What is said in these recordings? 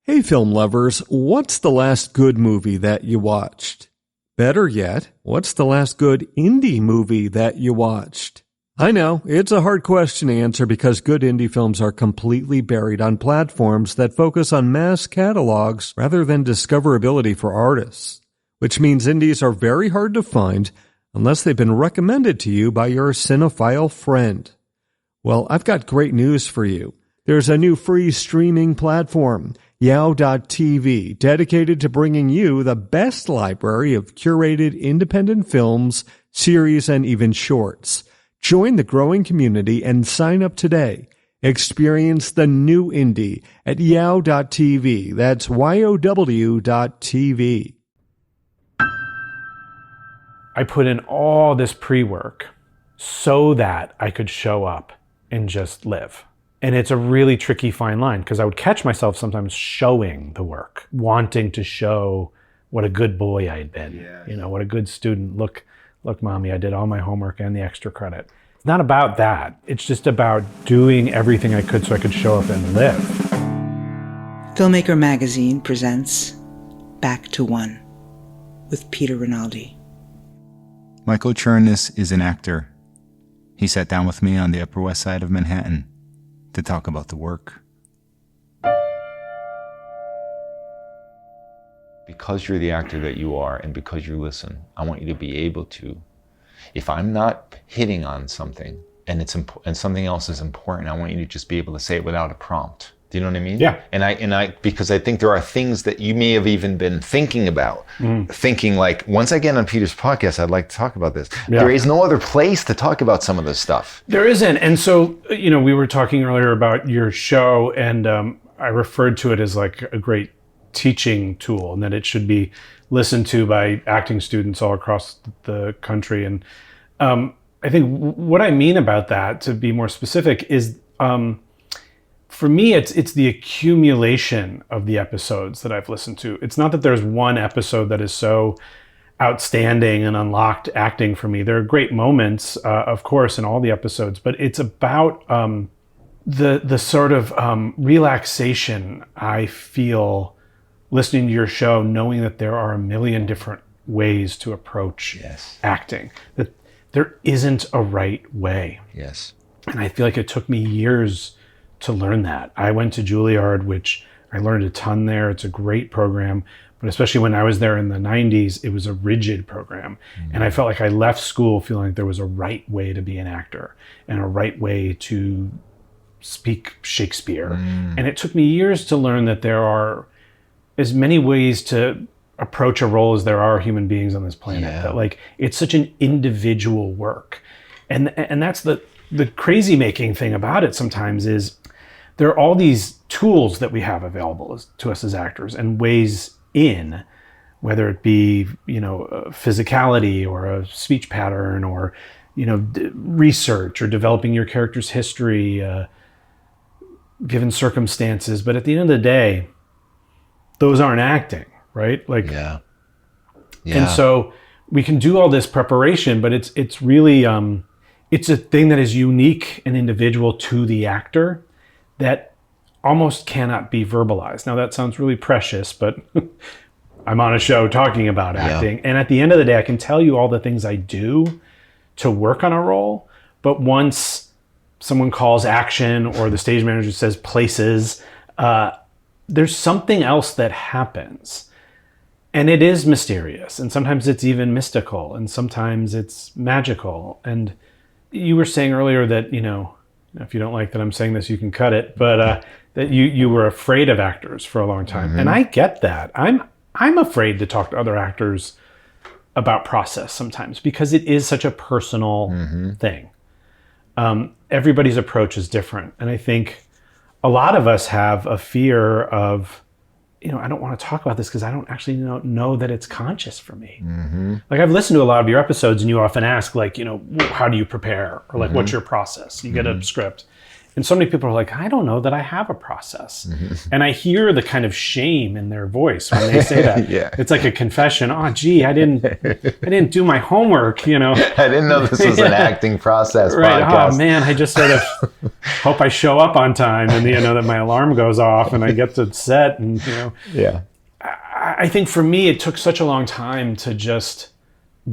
Hey film lovers, what's the last good movie that you watched? Better yet, what's the last good indie movie that you watched? I know, it's a hard question to answer because good indie films are completely buried on platforms that focus on mass catalogs rather than discoverability for artists, which means indies are very hard to find unless they've been recommended to you by your cinephile friend. Well, I've got great news for you. There's a new free streaming platform, Yow.tv, dedicated to bringing you the best library of curated independent films, series, and even shorts. Join the growing community and sign up today. Experience the new indie at Yow.tv. That's YOW.tv. I put in all this pre-work so that I could show up and just live. And it's a really tricky fine line because I would catch myself sometimes showing the work, wanting to show what a good boy I had been, what a good student. Look, mommy, I did all my homework and the extra credit. It's not about that. It's just about doing everything I could so I could show up and live. Filmmaker Magazine presents Back to One with Peter Rinaldi. Michael Chernus is an actor. He sat down with me on the Upper West Side of Manhattan to talk about the work. Because you're the actor that you are and because you listen, I want you to be able to, if I'm not hitting on something and something else is important, I want you to just be able to say it without a prompt. Do you know what I mean? Yeah. And I because I think there are things that you may have even been thinking about, thinking like, once I get on Peter's podcast, I'd like to talk about this. Yeah. There is no other place to talk about some of this stuff. There isn't. And so, we were talking earlier about your show, and I referred to it as like a great teaching tool, and that it should be listened to by acting students all across the country. And I think what I mean about that, to be more specific, is for me, it's the accumulation of the episodes that I've listened to. It's not that there's one episode that is so outstanding and unlocked acting for me. There are great moments, of course, in all the episodes, but it's about the sort of relaxation I feel listening to your show, knowing that there are a million different ways to approach acting, that there isn't a right way. Yes. And I feel like it took me years to learn that. I went to Juilliard, which I learned a ton there. It's a great program, but especially when I was there in the 90s, it was a rigid program. And I felt like I left school feeling like there was a right way to be an actor and a right way to speak Shakespeare. And it took me years to learn that there are as many ways to approach a role as there are human beings on this planet. That like, it's such an individual work. And that's the crazy making thing about it sometimes is there are all these tools that we have available to us as actors and ways in, whether it be, physicality or a speech pattern or, research or developing your character's history, given circumstances. But at the end of the day, those aren't acting, right? Like, and so we can do all this preparation, but it's really, it's a thing that is unique and individual to the actor that almost cannot be verbalized. Now that sounds really precious, but I'm on a show talking about acting. And at the end of the day, I can tell you all the things I do to work on a role. But once someone calls action or the stage manager says places, there's something else that happens. And it is mysterious. And sometimes it's even mystical. And sometimes it's magical. And you were saying earlier that, if you don't like that I'm saying this, you can cut it, but that you were afraid of actors for a long time. And I get that. I'm afraid to talk to other actors about process sometimes because it is such a personal thing. Everybody's approach is different. And I think a lot of us have a fear of, I don't want to talk about this because I don't actually know that it's conscious for me. Like I've listened to a lot of your episodes and you often ask like, how do you prepare? Or like, what's your process? You get a script. And so many people are like, I don't know that I have a process. And I hear the kind of shame in their voice when they say that. Yeah. It's like a confession. Oh, gee, I didn't do my homework, you know. I didn't know this was an acting process Right. podcast. Oh man, I just sort of hope I show up on time and, you know, that my alarm goes off and I get to set and, you know. Yeah. I think for me, it took such a long time to just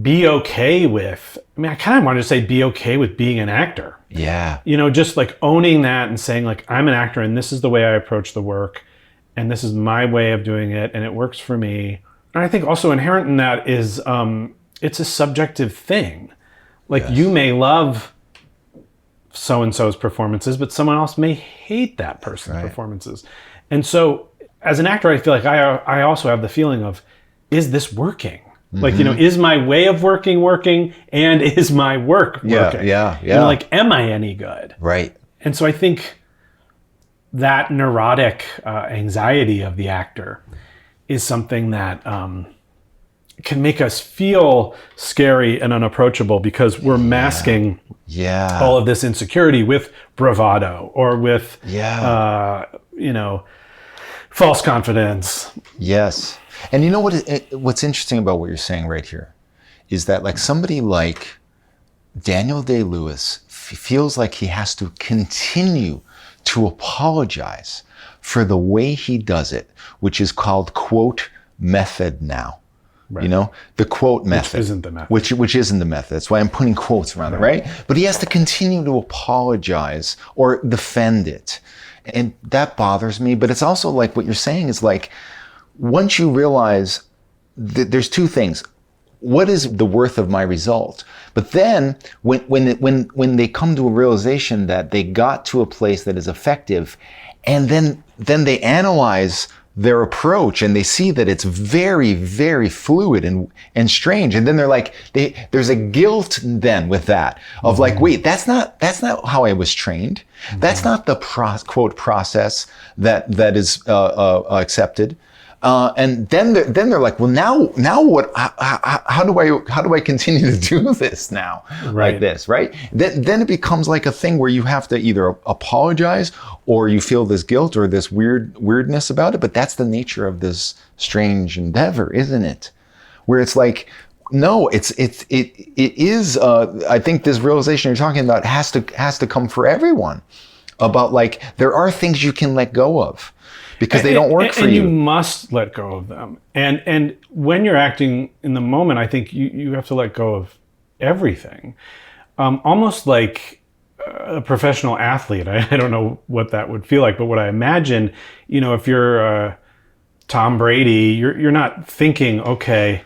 be okay with, I mean, I kind of wanted to say be okay with being an actor. Yeah. You know, just like owning that and saying like, I'm an actor and this is the way I approach the work and this is my way of doing it and it works for me. And I think also inherent in that is it's a subjective thing. Like you may love so-and-so's performances, but someone else may hate that person's performances. And so as an actor, I feel like I also have the feeling of, is this working? Like, you know, is my way of working, and is my work working? Yeah. You know, like, am I any good? Right. And so I think that neurotic anxiety of the actor is something that can make us feel scary and unapproachable because we're masking all of this insecurity with bravado or with, you know, false confidence. Yes. And you know what's interesting about what you're saying right here is that like somebody like Daniel Day-Lewis feels like he has to continue to apologize for the way he does it, which is called quote method now. Right. You know, the quote method. Which isn't the method. Which isn't the method. That's why I'm putting quotes around it, right? But he has to continue to apologize or defend it. And that bothers me. But it's also like what you're saying is like, once you realize that there's two things. What is the worth of my result? But then when they come to a realization that they got to a place that is effective, and then they analyze their approach and they see that it's very, very fluid and strange. And then they're like, there's a guilt then with that of like, wait, that's not how I was trained. That's not the quote process that is accepted. And then they're like, well, now what? How do I continue to do this now like this, right? Then it becomes like a thing where you have to either apologize or you feel this guilt or this weirdness about it. But that's the nature of this strange endeavor, isn't it? Where it's like, no, it is. I think this realization you're talking about has to come for everyone. About like there are things you can let go of. Because they don't work for you. And you must let go of them. And when you're acting in the moment, I think you have to let go of everything. Almost like a professional athlete. I don't know what that would feel like, but what I imagine, you know, if you're Tom Brady, you're not thinking, okay,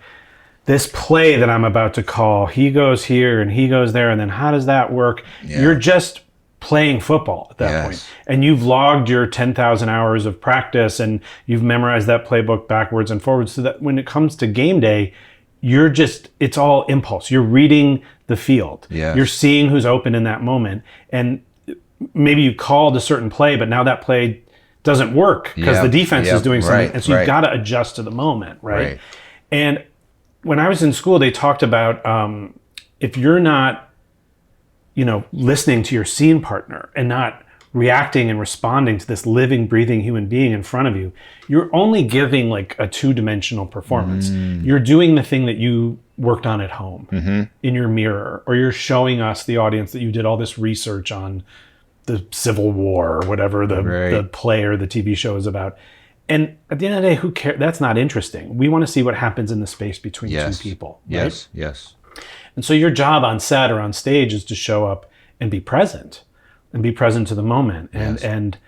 this play that I'm about to call, he goes here and he goes there, and then how does that work? Yeah. You're just playing football at that point. And you've logged your 10,000 hours of practice and you've memorized that playbook backwards and forwards so that when it comes to game day, it's all impulse. You're reading the field. Yes. You're seeing who's open in that moment. And maybe you called a certain play, but now that play doesn't work because the defense is doing something. And so you've got to adjust to the moment, right? And when I was in school, they talked about if you're not listening to your scene partner and not reacting and responding to this living, breathing human being in front of you, you're only giving like a two-dimensional performance. You're doing the thing that you worked on at home in your mirror, or you're showing us, the audience, that you did all this research on the Civil War or whatever the play or the TV show is about. And at the end of the day, who cares? That's not interesting. We want to see what happens in the space between two people. Right? Yes. And so your job on set or on stage is to show up and be present to the moment and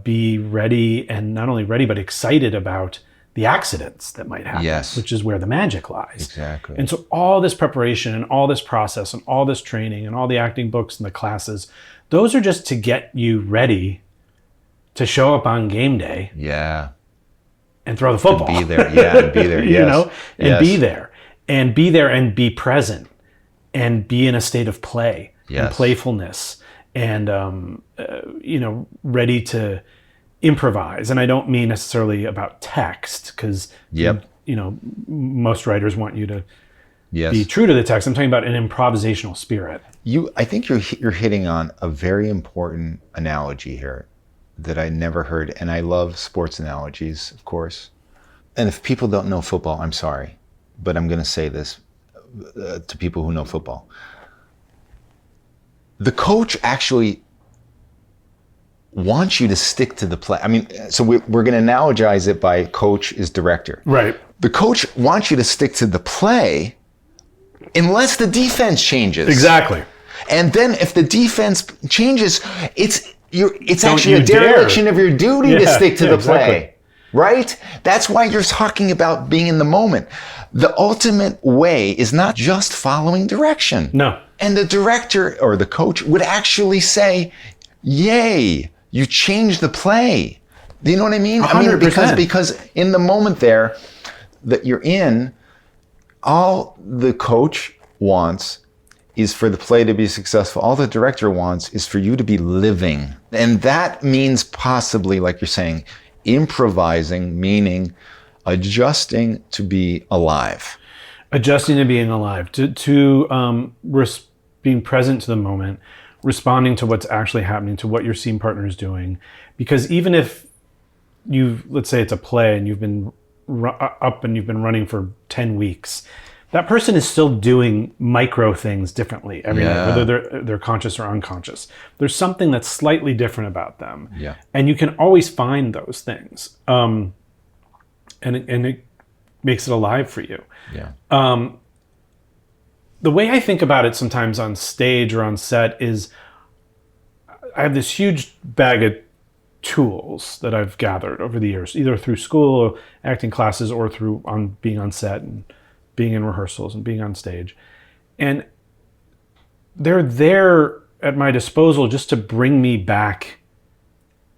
be ready, and not only ready, but excited about the accidents that might happen, which is where the magic lies. Exactly. And so all this preparation and all this process and all this training and all the acting books and the classes, those are just to get you ready to show up on game day. Yeah. And throw the football. And be there. Yeah, and be there. Yes. Be there. And be there and be present and be in a state of play and playfulness and, ready to improvise. And I don't mean necessarily about text because, most writers want you to be true to the text. I'm talking about an improvisational spirit. I think you're hitting on a very important analogy here that I never heard, and I love sports analogies, of course. And if people don't know football, I'm sorry, but I'm going to say this to people who know football. The coach actually wants you to stick to the play. I mean, so we're going to analogize it by coach is director. Right. The coach wants you to stick to the play unless the defense changes. Exactly. And then if the defense changes, it's actually a dereliction of your duty to stick to the play. Exactly. Right? That's why you're talking about being in the moment. The ultimate way is not just following direction. No. And the director or the coach would actually say, yay, you changed the play. Do you know what I mean? 100%. I mean, because in the moment there that you're in, all the coach wants is for the play to be successful. All the director wants is for you to be living. And that means possibly, like you're saying, improvising, meaning adjusting to be alive. Adjusting to being alive, being present to the moment, responding to what's actually happening, to what your scene partner is doing. Because even if let's say it's a play and you've been up and you've been running for 10 weeks, that person is still doing micro things differently every night, whether they're conscious or unconscious. There's something that's slightly different about them. Yeah. And you can always find those things. And it makes it alive for you. Yeah. The way I think about it sometimes on stage or on set is I have this huge bag of tools that I've gathered over the years, either through school or acting classes or through being on set and being in rehearsals and being on stage. And they're there at my disposal just to bring me back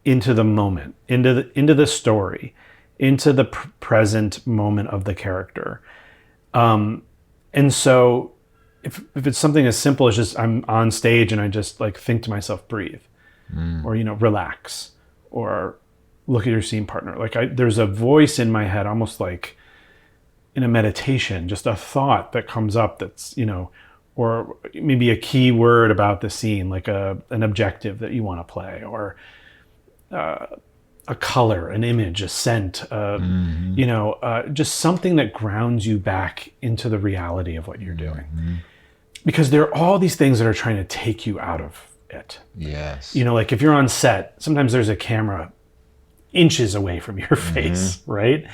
into the moment, into the story, into the present moment of the character. And so if it's something as simple as just I'm on stage and I just like think to myself, breathe, or, relax, or look at your scene partner. Like there's a voice in my head, almost like in a meditation, just a thought that comes up that's, or maybe a key word about the scene, like an objective that you want to play, or a color, an image, a scent, just something that grounds you back into the reality of what you're doing. Because there are all these things that are trying to take you out of it. Yes. Like if you're on set, sometimes there's a camera inches away from your face, right?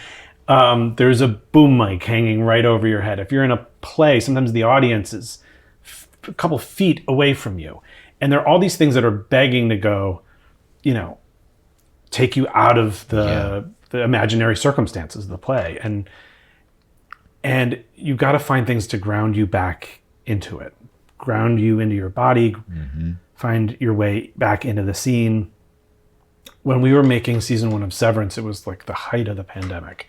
There's a boom mic hanging right over your head. If you're in a play, sometimes the audience is a couple feet away from you. And there are all these things that are begging to go, take you out of the imaginary circumstances of the play. And you've got to find things to ground you back into it. Ground you into your body, find your way back into the scene. When we were making season 1 of Severance, it was like the height of the pandemic.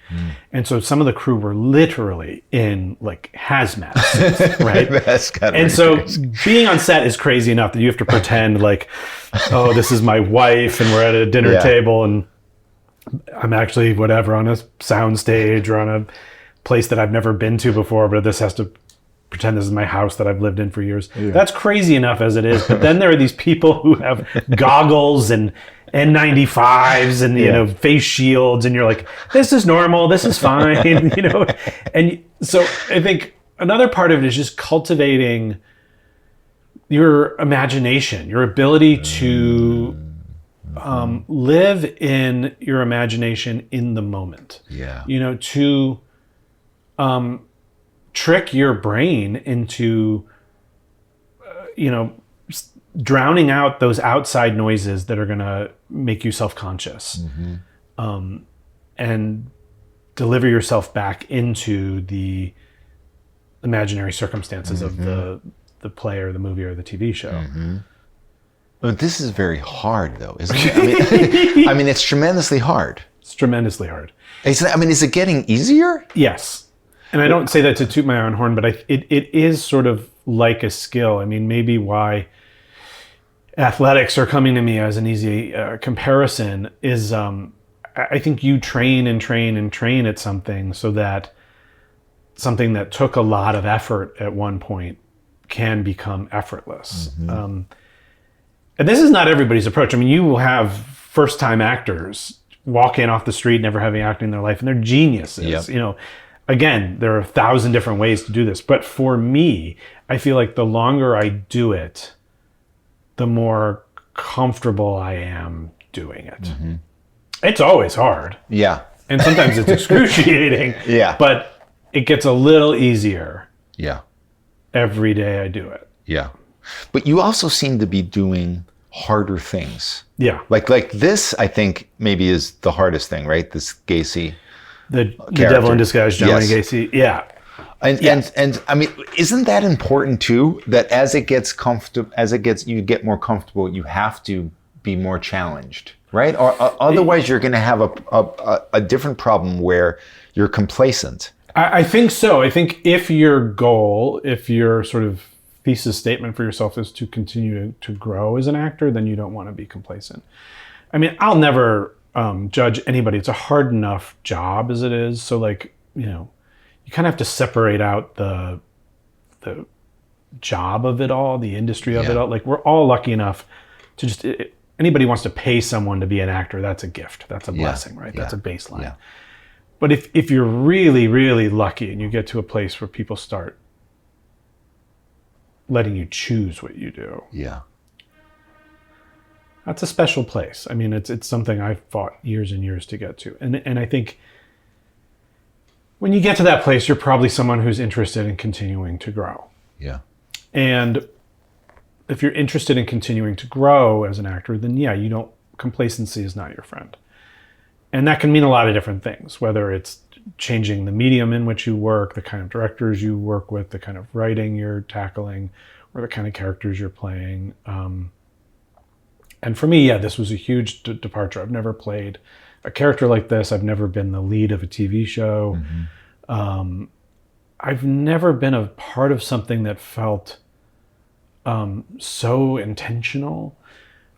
And so some of the crew were literally in like hazmat suits, right? That's kind of and so crazy. Being on set is crazy enough that you have to pretend like, oh, this is my wife and we're at a dinner table and I'm actually whatever on a sound stage or on a place that I've never been to before, but this has to pretend this is my house that I've lived in for years. Yeah. That's crazy enough as it is. But then there are these people who have goggles and N95s and face shields, and you're like, this is normal, this is fine, And so I think another part of it is just cultivating your imagination, your ability to live in your imagination in the moment. Yeah. To trick your brain into, drowning out those outside noises that are going to make you self-conscious, and deliver yourself back into the imaginary circumstances of the play or the movie or the TV show. But this is very hard, though, isn't it? I mean, it's tremendously hard. It's tremendously hard. Is it getting easier? Yes. And I don't say that to toot my own horn, but it is sort of like a skill. I mean, maybe why athletics are coming to me as an easy comparison is I think you train and train and train at something so that something that took a lot of effort at one point can become effortless. And this is not everybody's approach. I mean, you will have first-time actors walk in off the street, never having acted in their life, and they're geniuses. Yep. You know, again, there are 1,000 different ways to do this. But for me, I feel like the longer I do it, the more comfortable I am doing it. It's always hard. Yeah. And sometimes it's excruciating. Yeah. But it gets a little easier Yeah. every day I do it. Yeah. But you also seem to be doing harder things. Yeah. Like this, I think maybe is the hardest thing, right? This Gacy. The devil in disguise, John Wayne Gacy. Yeah. And I mean, isn't that important too? That as it gets comfortable, you get more comfortable, you have to be more challenged, right? Or otherwise, you're going to have a different problem where you're complacent. I think so. I think if your sort of thesis statement for yourself is to continue to grow as an actor, then you don't want to be complacent. I mean, I'll never judge anybody. It's a hard enough job as it is. So like, you know, you kind of have to separate out the job of it all, the industry of it all. Like, we're all lucky enough to just, anybody wants to pay someone to be an actor, that's a gift. That's a blessing, right? That's a baseline. Yeah. But if you're really, really lucky and you get to a place where people start letting you choose what you do. Yeah. That's a special place. I mean, it's something I've fought years and years to get to. And I think when you get to that place, you're probably someone who's interested in continuing to grow. Yeah. And if you're interested in continuing to grow as an actor, then complacency is not your friend. And that can mean a lot of different things, whether it's changing the medium in which you work, the kind of directors you work with, the kind of writing you're tackling, or the kind of characters you're playing. And for me, this was a huge departure. I've never played a character like this. I've never been the lead of a TV show. I've never been a part of something that felt so intentional.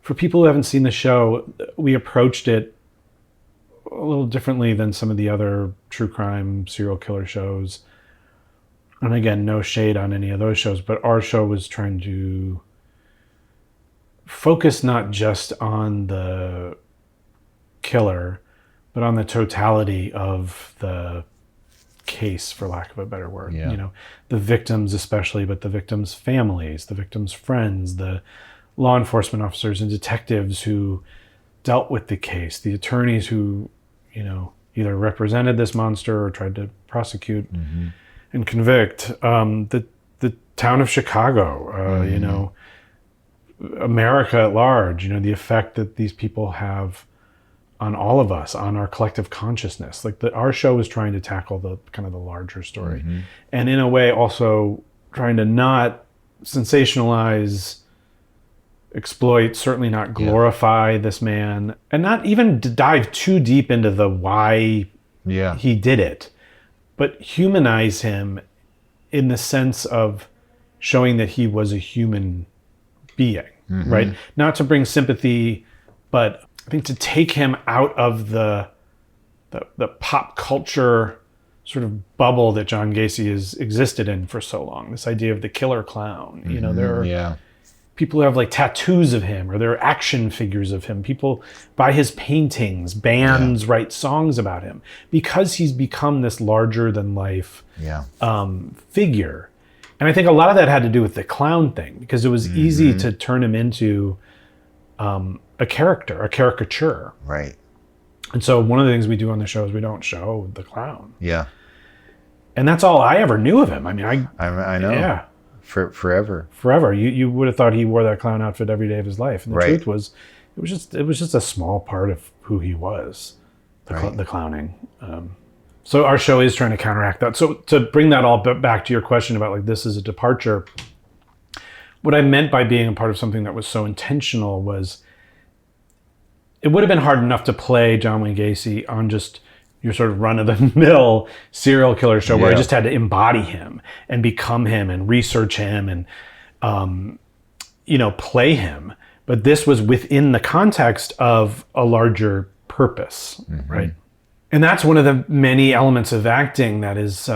For people who haven't seen the show, we approached it a little differently than some of the other true crime serial killer shows. And again, no shade on any of those shows, but our show was trying to focus not just on the killer, but on the totality of the case, for lack of a better word. Yeah. You know, the victims especially, but the victims' families, the victims' friends, the law enforcement officers and detectives who dealt with the case, the attorneys who, you know, either represented this monster or tried to prosecute and convict, the town of Chicago, you know, America at large, you know, the effect that these people have on all of us, on our collective consciousness. Like our show is trying to tackle the kind of the larger story, and in a way also trying to not sensationalize, exploit, certainly not glorify this man, and not even dive too deep into the why he did it, but humanize him in the sense of showing that he was a human being, right? Not to bring sympathy, but I think to take him out of the pop culture sort of bubble that John Gacy has existed in for so long. This idea of the killer clown. You know, there are people who have like tattoos of him, or there are action figures of him. People buy his paintings, bands write songs about him, because he's become this larger than life figure. And I think a lot of that had to do with the clown thing, because it was easy to turn him into a caricature. Right. And so one of the things we do on the show is we don't show the clown. Yeah. And that's all I ever knew of him. I mean, I know. Yeah. Forever. Forever. You would have thought he wore that clown outfit every day of his life. And the truth was, it was just a small part of who he was, the clowning. So our show is trying to counteract that. So to bring that all back to your question about like, this is a departure, what I meant by being a part of something that was so intentional was, it would have been hard enough to play John Wayne Gacy on just your sort of run-of-the-mill serial killer show where I just had to embody him and become him and research him and, you know, play him. But this was within the context of a larger purpose, right? And that's one of the many elements of acting that is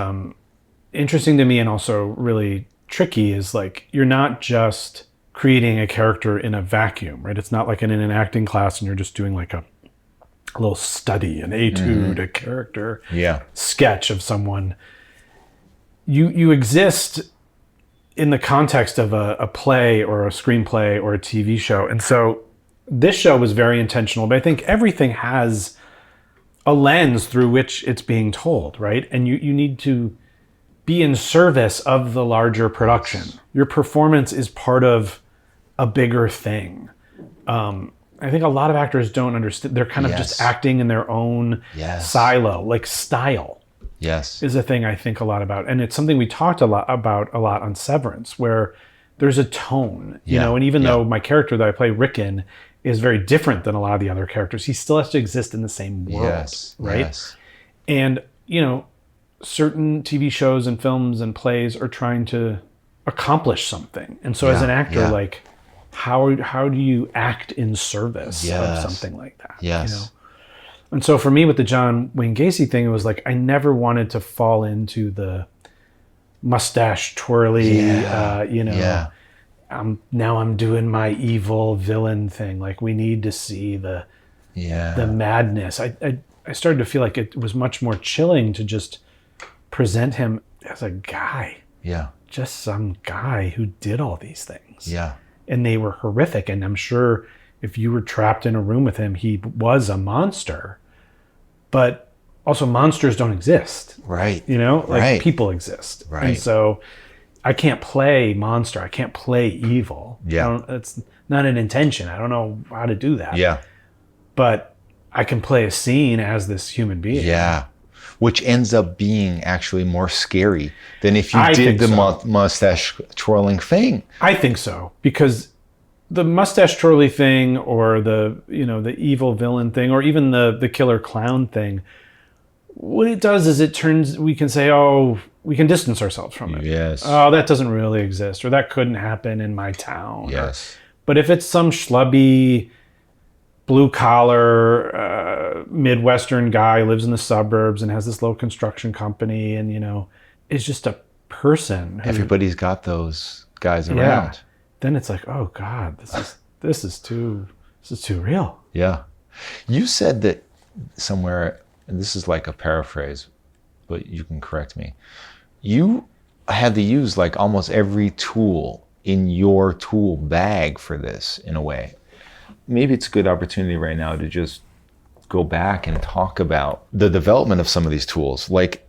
interesting to me and also really tricky is like, you're not just creating a character in a vacuum, right? It's not like in an acting class and you're just doing like a little study, an etude, a character sketch of someone. You exist in the context of a play or a screenplay or a TV show. And so this show was very intentional, but I think everything has a lens through which it's being told, right? And you need to be in service of the larger production. Your performance is part of a bigger thing. I think a lot of actors don't understand. They're kind of just acting in their own silo, like style. Is a thing I think a lot about. And it's something we talked about a lot on Severance, where there's a tone, you know, and even though my character that I play, Rickon, is very different than a lot of the other characters, he still has to exist in the same world, right? And, you know, certain TV shows and films and plays are trying to accomplish something. And so as an actor, like, how do you act in service of something like that? You know? And so for me with the John Wayne Gacy thing, it was like, I never wanted to fall into the mustache twirly, you know, I'm doing my evil villain thing. Like, we need to see the madness. I started to feel like it was much more chilling to just present him as a guy. Just some guy who did all these things. And they were horrific. And I'm sure if you were trapped in a room with him, he was a monster. But also, monsters don't exist. You know, like people exist. And so I can't play monster. I can't play evil. It's not an intention. I don't know how to do that. But I can play a scene as this human being. Which ends up being actually more scary than if you did the mustache twirling thing. I think so, because the mustache twirly thing, or the, you know, the evil villain thing, or even the killer clown thing, what it does is we can say, oh, we can distance ourselves from it. Oh, that doesn't really exist, or that couldn't happen in my town. But if it's some schlubby, blue collar, Midwestern guy, lives in the suburbs and has this little construction company, and, you know, is just a person. Everybody's got those guys around. Then it's like, oh God, this is too real. You said that somewhere, and this is like a paraphrase, but you can correct me. You had to use like almost every tool in your tool bag for this, in a way. Maybe it's a good opportunity right now to just go back and talk about the development of some of these tools. Like,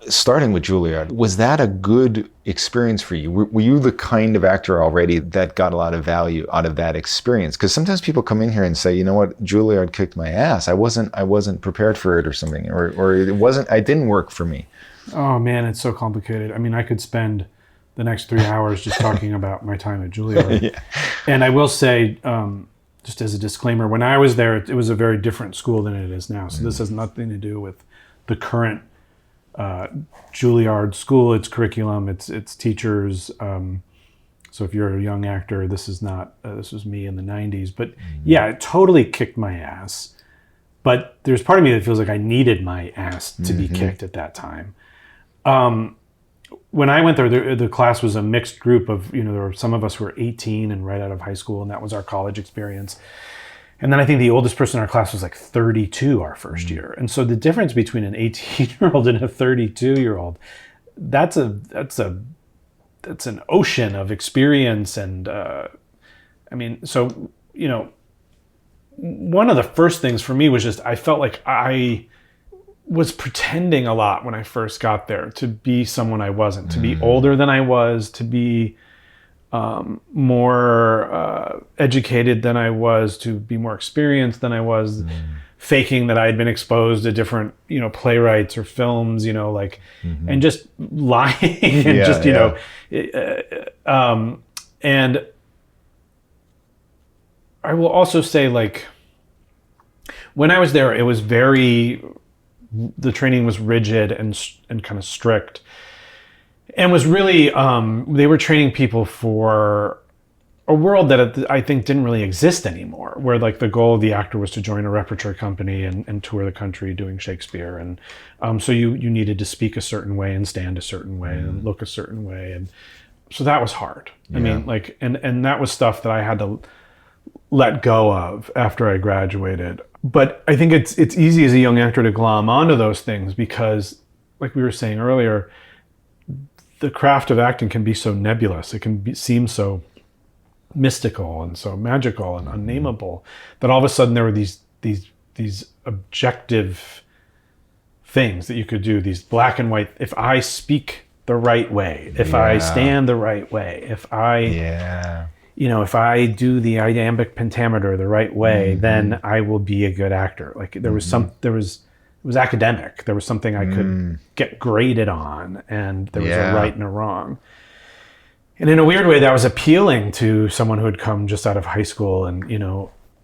starting with Juilliard, was that a good experience for you? Were you the kind of actor already that got a lot of value out of that experience? Because sometimes people come in here and say, you know what, Juilliard kicked my ass. I wasn't prepared for it, or something, or it didn't work for me. Oh man, it's so complicated. I mean, I could spend the next 3 hours just talking about my time at Juilliard. And I will say, just as a disclaimer, when I was there, it was a very different school than it is now. So this has nothing to do with the current Juilliard school, its curriculum, its teachers. So if you're a young actor, this was me in the 90s. But yeah, it totally kicked my ass. But there's part of me that feels like I needed my ass to be kicked at that time. When I went there, the class was a mixed group of, you know, there were some of us who were 18 and right out of high school, and that was our college experience. And then I think the oldest person in our class was like 32 our first year. And so the difference between an 18-year-old and a 32-year-old, that's an ocean of experience. And I mean, so, you know, one of the first things for me was just, I felt like I was pretending a lot when I first got there to be someone I wasn't, to be older than I was, to be more educated than I was, to be more experienced than I was, faking that I had been exposed to different, you know, playwrights or films, you know, like, and just lying and just, you know, and I will also say, like, when I was there, it was the training was rigid and kind of strict, and was really, they were training people for a world that I think didn't really exist anymore, where like the goal of the actor was to join a repertory company and tour the country doing Shakespeare. And so you needed to speak a certain way and stand a certain way and look a certain way. And so that was hard. I mean, like, and that was stuff that I had to let go of after I graduated. But I think it's easy as a young actor to glom onto those things because, like we were saying earlier, the craft of acting can be so nebulous. It can seem so mystical and so magical and unnameable that all of a sudden there were these objective things that you could do, these black and white. If I speak the right way, if I stand the right way, if I if I do the iambic pentameter the right way, then I will be a good actor. Like there was it was academic. There was something I could get graded on, and there was a right and a wrong. And in a weird way, that was appealing to someone who had come just out of high school, and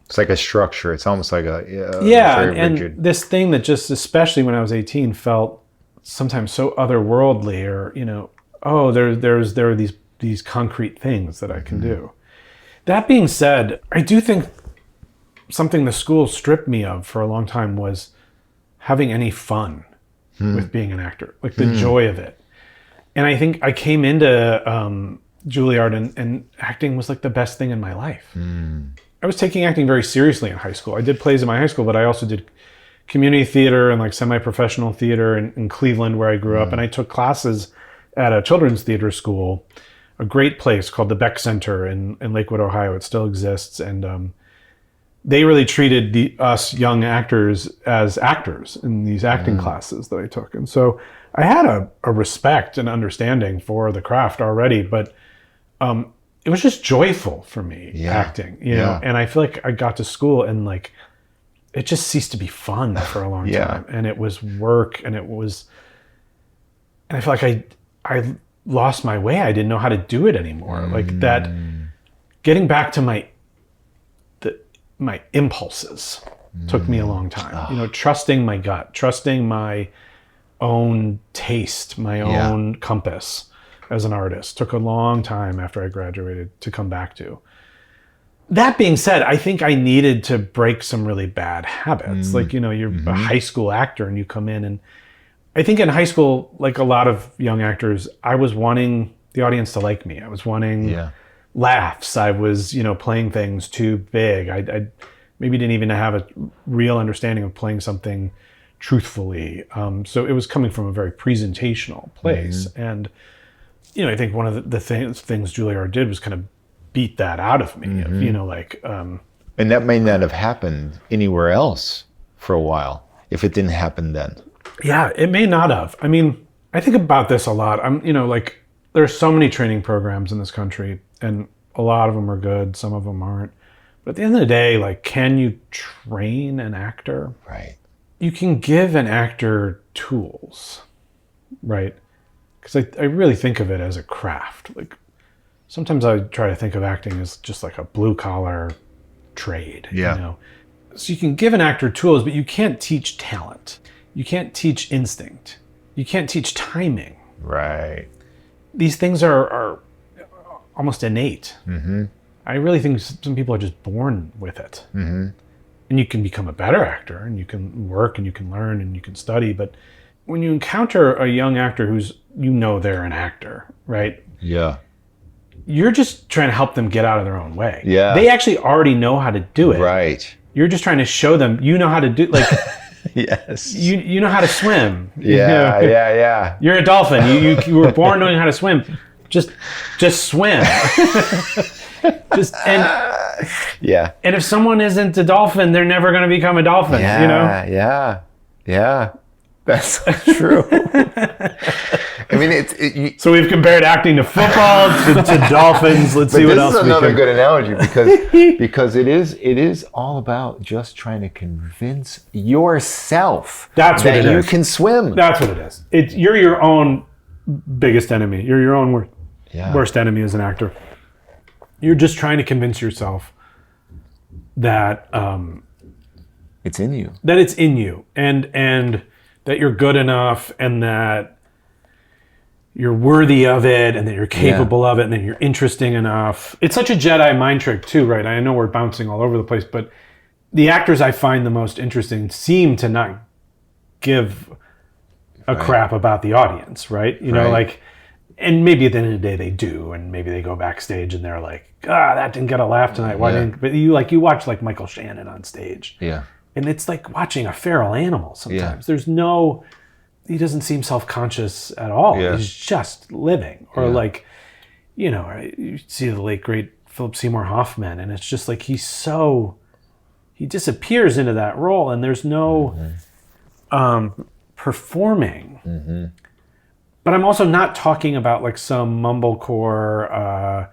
it's like a structure. It's almost like a very rigid. And this thing that just, especially when I was 18, felt sometimes so otherworldly, or there are these concrete things that I can do. That being said, I do think something the school stripped me of for a long time was having any fun with being an actor, like the joy of it. And I think I came into Juilliard and acting was like the best thing in my life. I was taking acting very seriously in high school. I did plays in my high school, but I also did community theater and like semi-professional theater in Cleveland, where I grew up. And I took classes at a children's theater school, a great place called the Beck Center in Lakewood, Ohio. It still exists. And they really treated us young actors as actors in these acting classes that I took. And so I had a respect and understanding for the craft already, but it was just joyful for me, acting, you know? And I feel like I got to school and like, it just ceased to be fun for a long time. And it was work, and I feel like I lost my way. I didn't know how to do it anymore. Like that, getting back to my impulses took me a long time, trusting my gut, trusting my own taste, my own compass as an artist took a long time after I graduated to come back to. That being said, I think I needed to break some really bad habits. Like, you're a high school actor and you come in, and I think in high school, like a lot of young actors, I was wanting the audience to like me. I was wanting laughs. I was, playing things too big. I maybe didn't even have a real understanding of playing something truthfully. So it was coming from a very presentational place. And, I think one of the things Juilliard did was kind of beat that out of me. And that may not have happened anywhere else for a while if it didn't happen then. Yeah, it may not have. I mean, I think about this a lot. There's so many training programs in this country, and a lot of them are good, some of them aren't. But at the end of the day, like, can you train an actor? Right. You can give an actor tools, right? Because I really think of it as a craft. Like, sometimes I try to think of acting as just like a blue-collar trade, So you can give an actor tools, but you can't teach talent. You can't teach instinct. You can't teach timing. Right. These things are almost innate. I really think some people are just born with it. And you can become a better actor, and you can work, and you can learn, and you can study. But when you encounter a young actor who's, they're an actor, right? Yeah. You're just trying to help them get out of their own way. Yeah. They actually already know how to do it. Right. You're just trying to show them, how to do, like... Yes. You know how to swim. Yeah. You're a dolphin. You were born knowing how to swim. Just swim. And if someone isn't a dolphin, they're never going to become a dolphin. Yeah. That's true. I mean, so we've compared acting to football to dolphins. Let's see what else. This is another good analogy because it is all about just trying to convince yourself that you can swim. That's what it is. You're your own biggest enemy. You're your own worst enemy as an actor. You're just trying to convince yourself that it's in you. That it's in you, and that you're good enough, and that you're worthy of it, and that you're capable of it, and that you're interesting enough. It's such a Jedi mind trick too, right? I know we're bouncing all over the place, but the actors I find the most interesting seem to not give a crap about the audience, right? You know, like, and maybe at the end of the day they do, and maybe they go backstage and they're like, that didn't get a laugh tonight. Why didn't? But you watch like Michael Shannon on stage, and it's like watching a feral animal. Sometimes there's no. He doesn't seem self-conscious at all. He's just living. Or like, you know, you see the late, great Philip Seymour Hoffman, and it's just like he disappears into that role, and there's no performing. But I'm also not talking about like some mumblecore,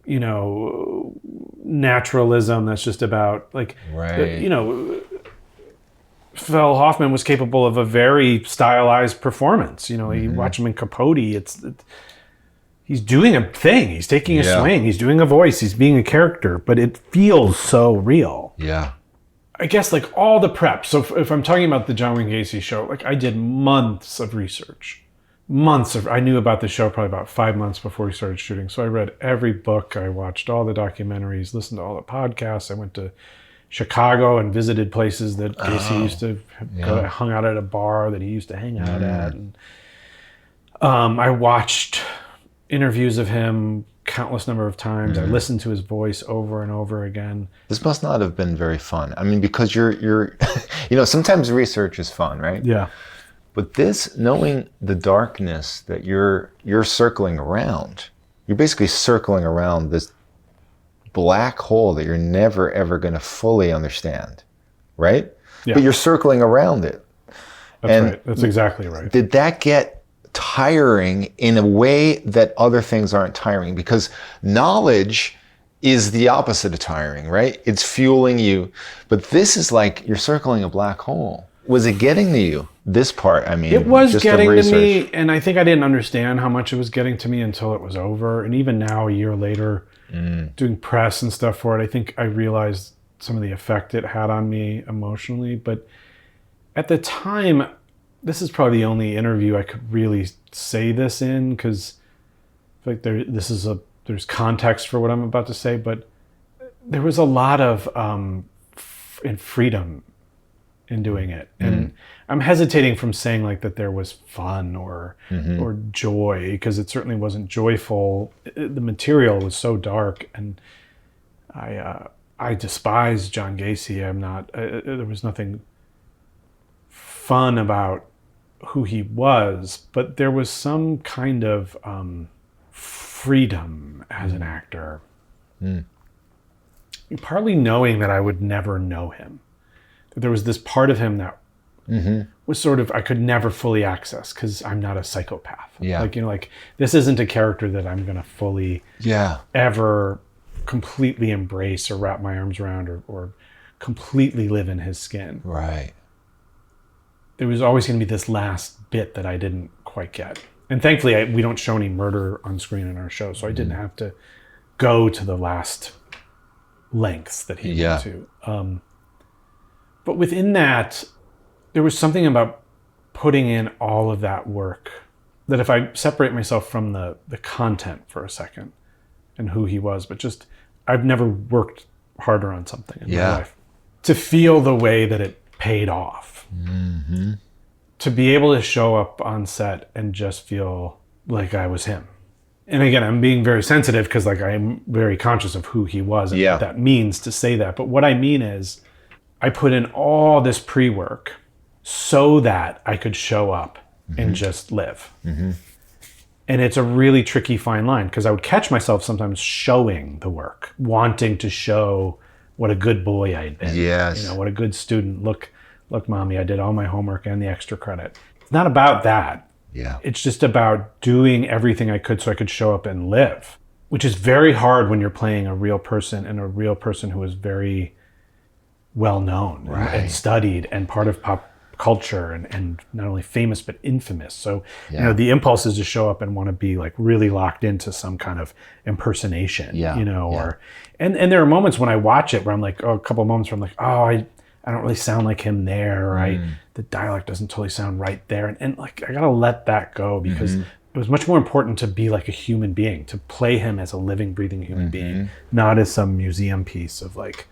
you know, naturalism that's just about like, you know, Phil Hoffman was capable of a very stylized performance. You know, you watch him in Capote, he's doing a thing. He's taking a swing. He's doing a voice. He's being a character, but it feels so real. Yeah. I guess like all the prep. So if I'm talking about the John Wayne Gacy show, like I did months of research. I knew about the show probably about 5 months before we started shooting. So I read every book. I watched all the documentaries, listened to all the podcasts. I went to Chicago and visited places that Gacy used to go, hung out at a bar that he used to hang out at. And I watched interviews of him countless number of times. I listened to his voice over and over again. This must not have been very fun. I mean, because you're you know, sometimes research is fun, right? Yeah. But this, knowing the darkness that you're circling around, you're basically circling around this black hole that you're never ever going to fully understand, right? Yeah. But you're circling around it. That's right. That's exactly right. Did that get tiring in a way that other things aren't tiring? Because knowledge is the opposite of tiring, right? It's fueling you. But this is like you're circling a black hole. Was it getting to you? This part, I mean, it was getting to me, and I think I didn't understand how much it was getting to me until it was over. And even now, a year later, doing press and stuff for it, I think I realized some of the effect it had on me emotionally. But at the time, this is probably the only interview I could really say this in, because like there's context for what I'm about to say, but there was a lot of freedom in doing it. And I'm hesitating from saying like that there was fun or joy, because it certainly wasn't joyful. The material was so dark, and I despise John Gacy. I'm not, there was nothing fun about who he was, but there was some kind of freedom as an actor. Partly knowing that I would never know him. That there was this part of him that was sort of, I could never fully access because I'm not a psychopath. Yeah. Like, you know, like this isn't a character that I'm going to fully ever completely embrace or wrap my arms around or completely live in his skin. Right. There was always going to be this last bit that I didn't quite get. And thankfully, we don't show any murder on screen in our show, so I didn't have to go to the last lengths that he went to. But within that, there was something about putting in all of that work that if I separate myself from the content for a second and who he was, but just, I've never worked harder on something in my life. To feel the way that it paid off. To be able to show up on set and just feel like I was him. And again, I'm being very sensitive because like I'm very conscious of who he was and what that means to say that. But what I mean is I put in all this pre-work so that I could show up and just live. And it's a really tricky fine line because I would catch myself sometimes showing the work, wanting to show what a good boy I had been. Yes. You know, what a good student. Look, mommy, I did all my homework and the extra credit. It's not about that. Yeah. It's just about doing everything I could so I could show up and live, which is very hard when you're playing a real person, and a real person who is very well known and studied and part of pop culture and not only famous but infamous. So you know, the impulse is to show up and want to be like really locked into some kind of impersonation. You know, or and there are moments when I watch it where I'm like, a couple of moments where I'm like, I don't really sound like him there, or the dialect doesn't totally sound right there, and like I gotta let that go because it was much more important to be like a human being, to play him as a living, breathing human being, not as some museum piece of like,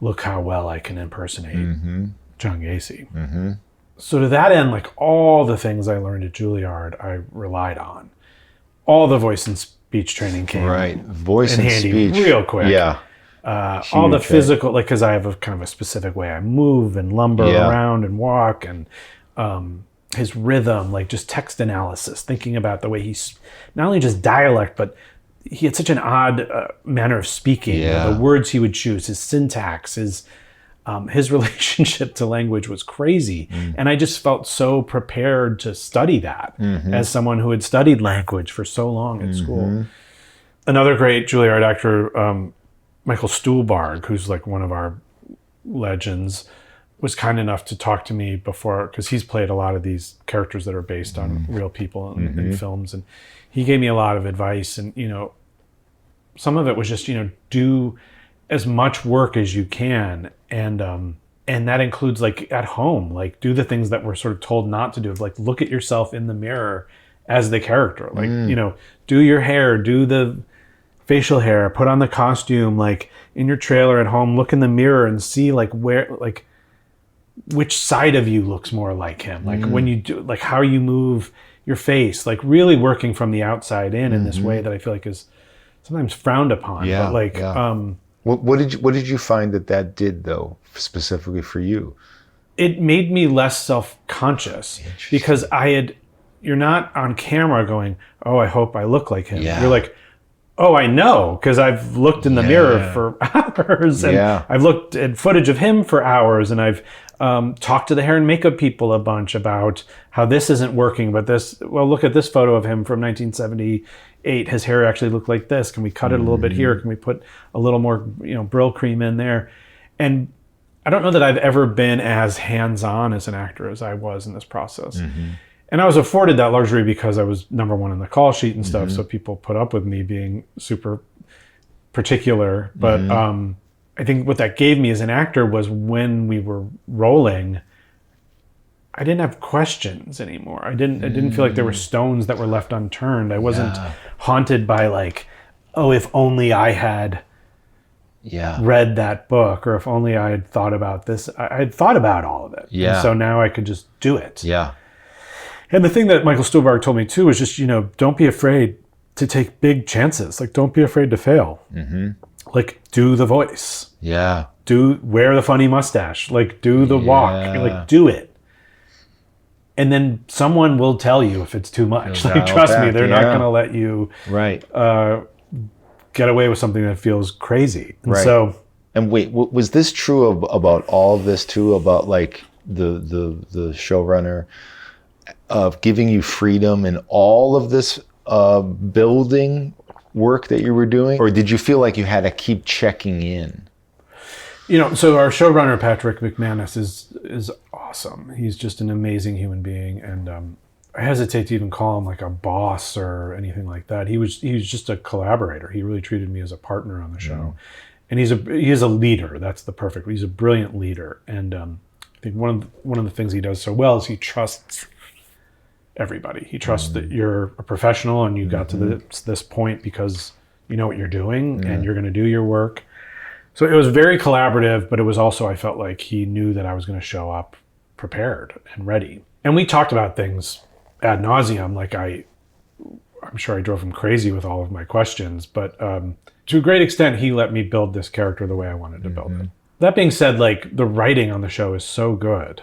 look how well I can impersonate John Gacy. So to that end, like all the things I learned at Juilliard, I relied on. All the voice and speech training came voice and handy speech real quick. Yeah. All the physical, like, because I have a kind of a specific way I move and lumber around and walk, and his rhythm, like just text analysis, thinking about the way he's not only just dialect, but he had such an odd manner of speaking. The words he would choose, his syntax, his relationship to language was crazy. And I just felt so prepared to study that as someone who had studied language for so long at school. Another great Juilliard actor, Michael Stuhlbarg, who's like one of our legends, was kind enough to talk to me before, because he's played a lot of these characters that are based on real people in films. And he gave me a lot of advice. And, some of it was just, do as much work as you can. And that includes like at home, like do the things that we're sort of told not to do. Like look at yourself in the mirror as the character, like, do your hair, do the facial hair, put on the costume, like in your trailer at home, look in the mirror and see like which side of you looks more like him. Like when you do, like how you move your face, like really working from the outside in this way that I feel like is sometimes frowned upon. But like, what did you find that did though, specifically for you? It made me less self-conscious, because you're not on camera going, oh, I hope I look like him. You're like, oh, I know, because I've looked in the mirror for hours, and I've looked at footage of him for hours, and I've talked to the hair and makeup people a bunch about how this isn't working, but look at this photo of him from 1978. His hair actually looked like this. Can we cut it a little bit here? Can we put a little more, Brill cream in there? And I don't know that I've ever been as hands-on as an actor as I was in this process. And I was afforded that luxury because I was number one in the call sheet and stuff. So people put up with me being super particular. But I think what that gave me as an actor was when we were rolling, I didn't have questions anymore. I didn't feel like there were stones that were left unturned. I wasn't haunted by like, oh, if only I had read that book, or if only I had thought about this. I had thought about all of it. And so now I could just do it. And the thing that Michael Stuhlbarg told me too was just, don't be afraid to take big chances. Like, don't be afraid to fail. Like, do the voice. Wear the funny mustache. Like, do the walk. Like, do it. And then someone will tell you if it's too much. Like, trust me, they're not going to let you get away with something that feels crazy. And so, and wait, was this true about all of this too? About like the showrunner of giving you freedom in all of this building work that you were doing? Or did you feel like you had to keep checking in? So our showrunner, Patrick McManus, is awesome. He's just an amazing human being. And I hesitate to even call him like a boss or anything like that. He was just a collaborator. He really treated me as a partner on the show. And he is a leader. That's the perfect. He's a brilliant leader. And I think one of the things he does so well is he trusts everybody. He trusts that you're a professional and you got to this point because you know what you're doing and you're going to do your work. So it was very collaborative, but it was also, I felt like he knew that I was going to show up prepared and ready. And we talked about things ad nauseum. Like I'm sure I drove him crazy with all of my questions, but to a great extent, he let me build this character the way I wanted to build it. That being said, like the writing on the show is so good.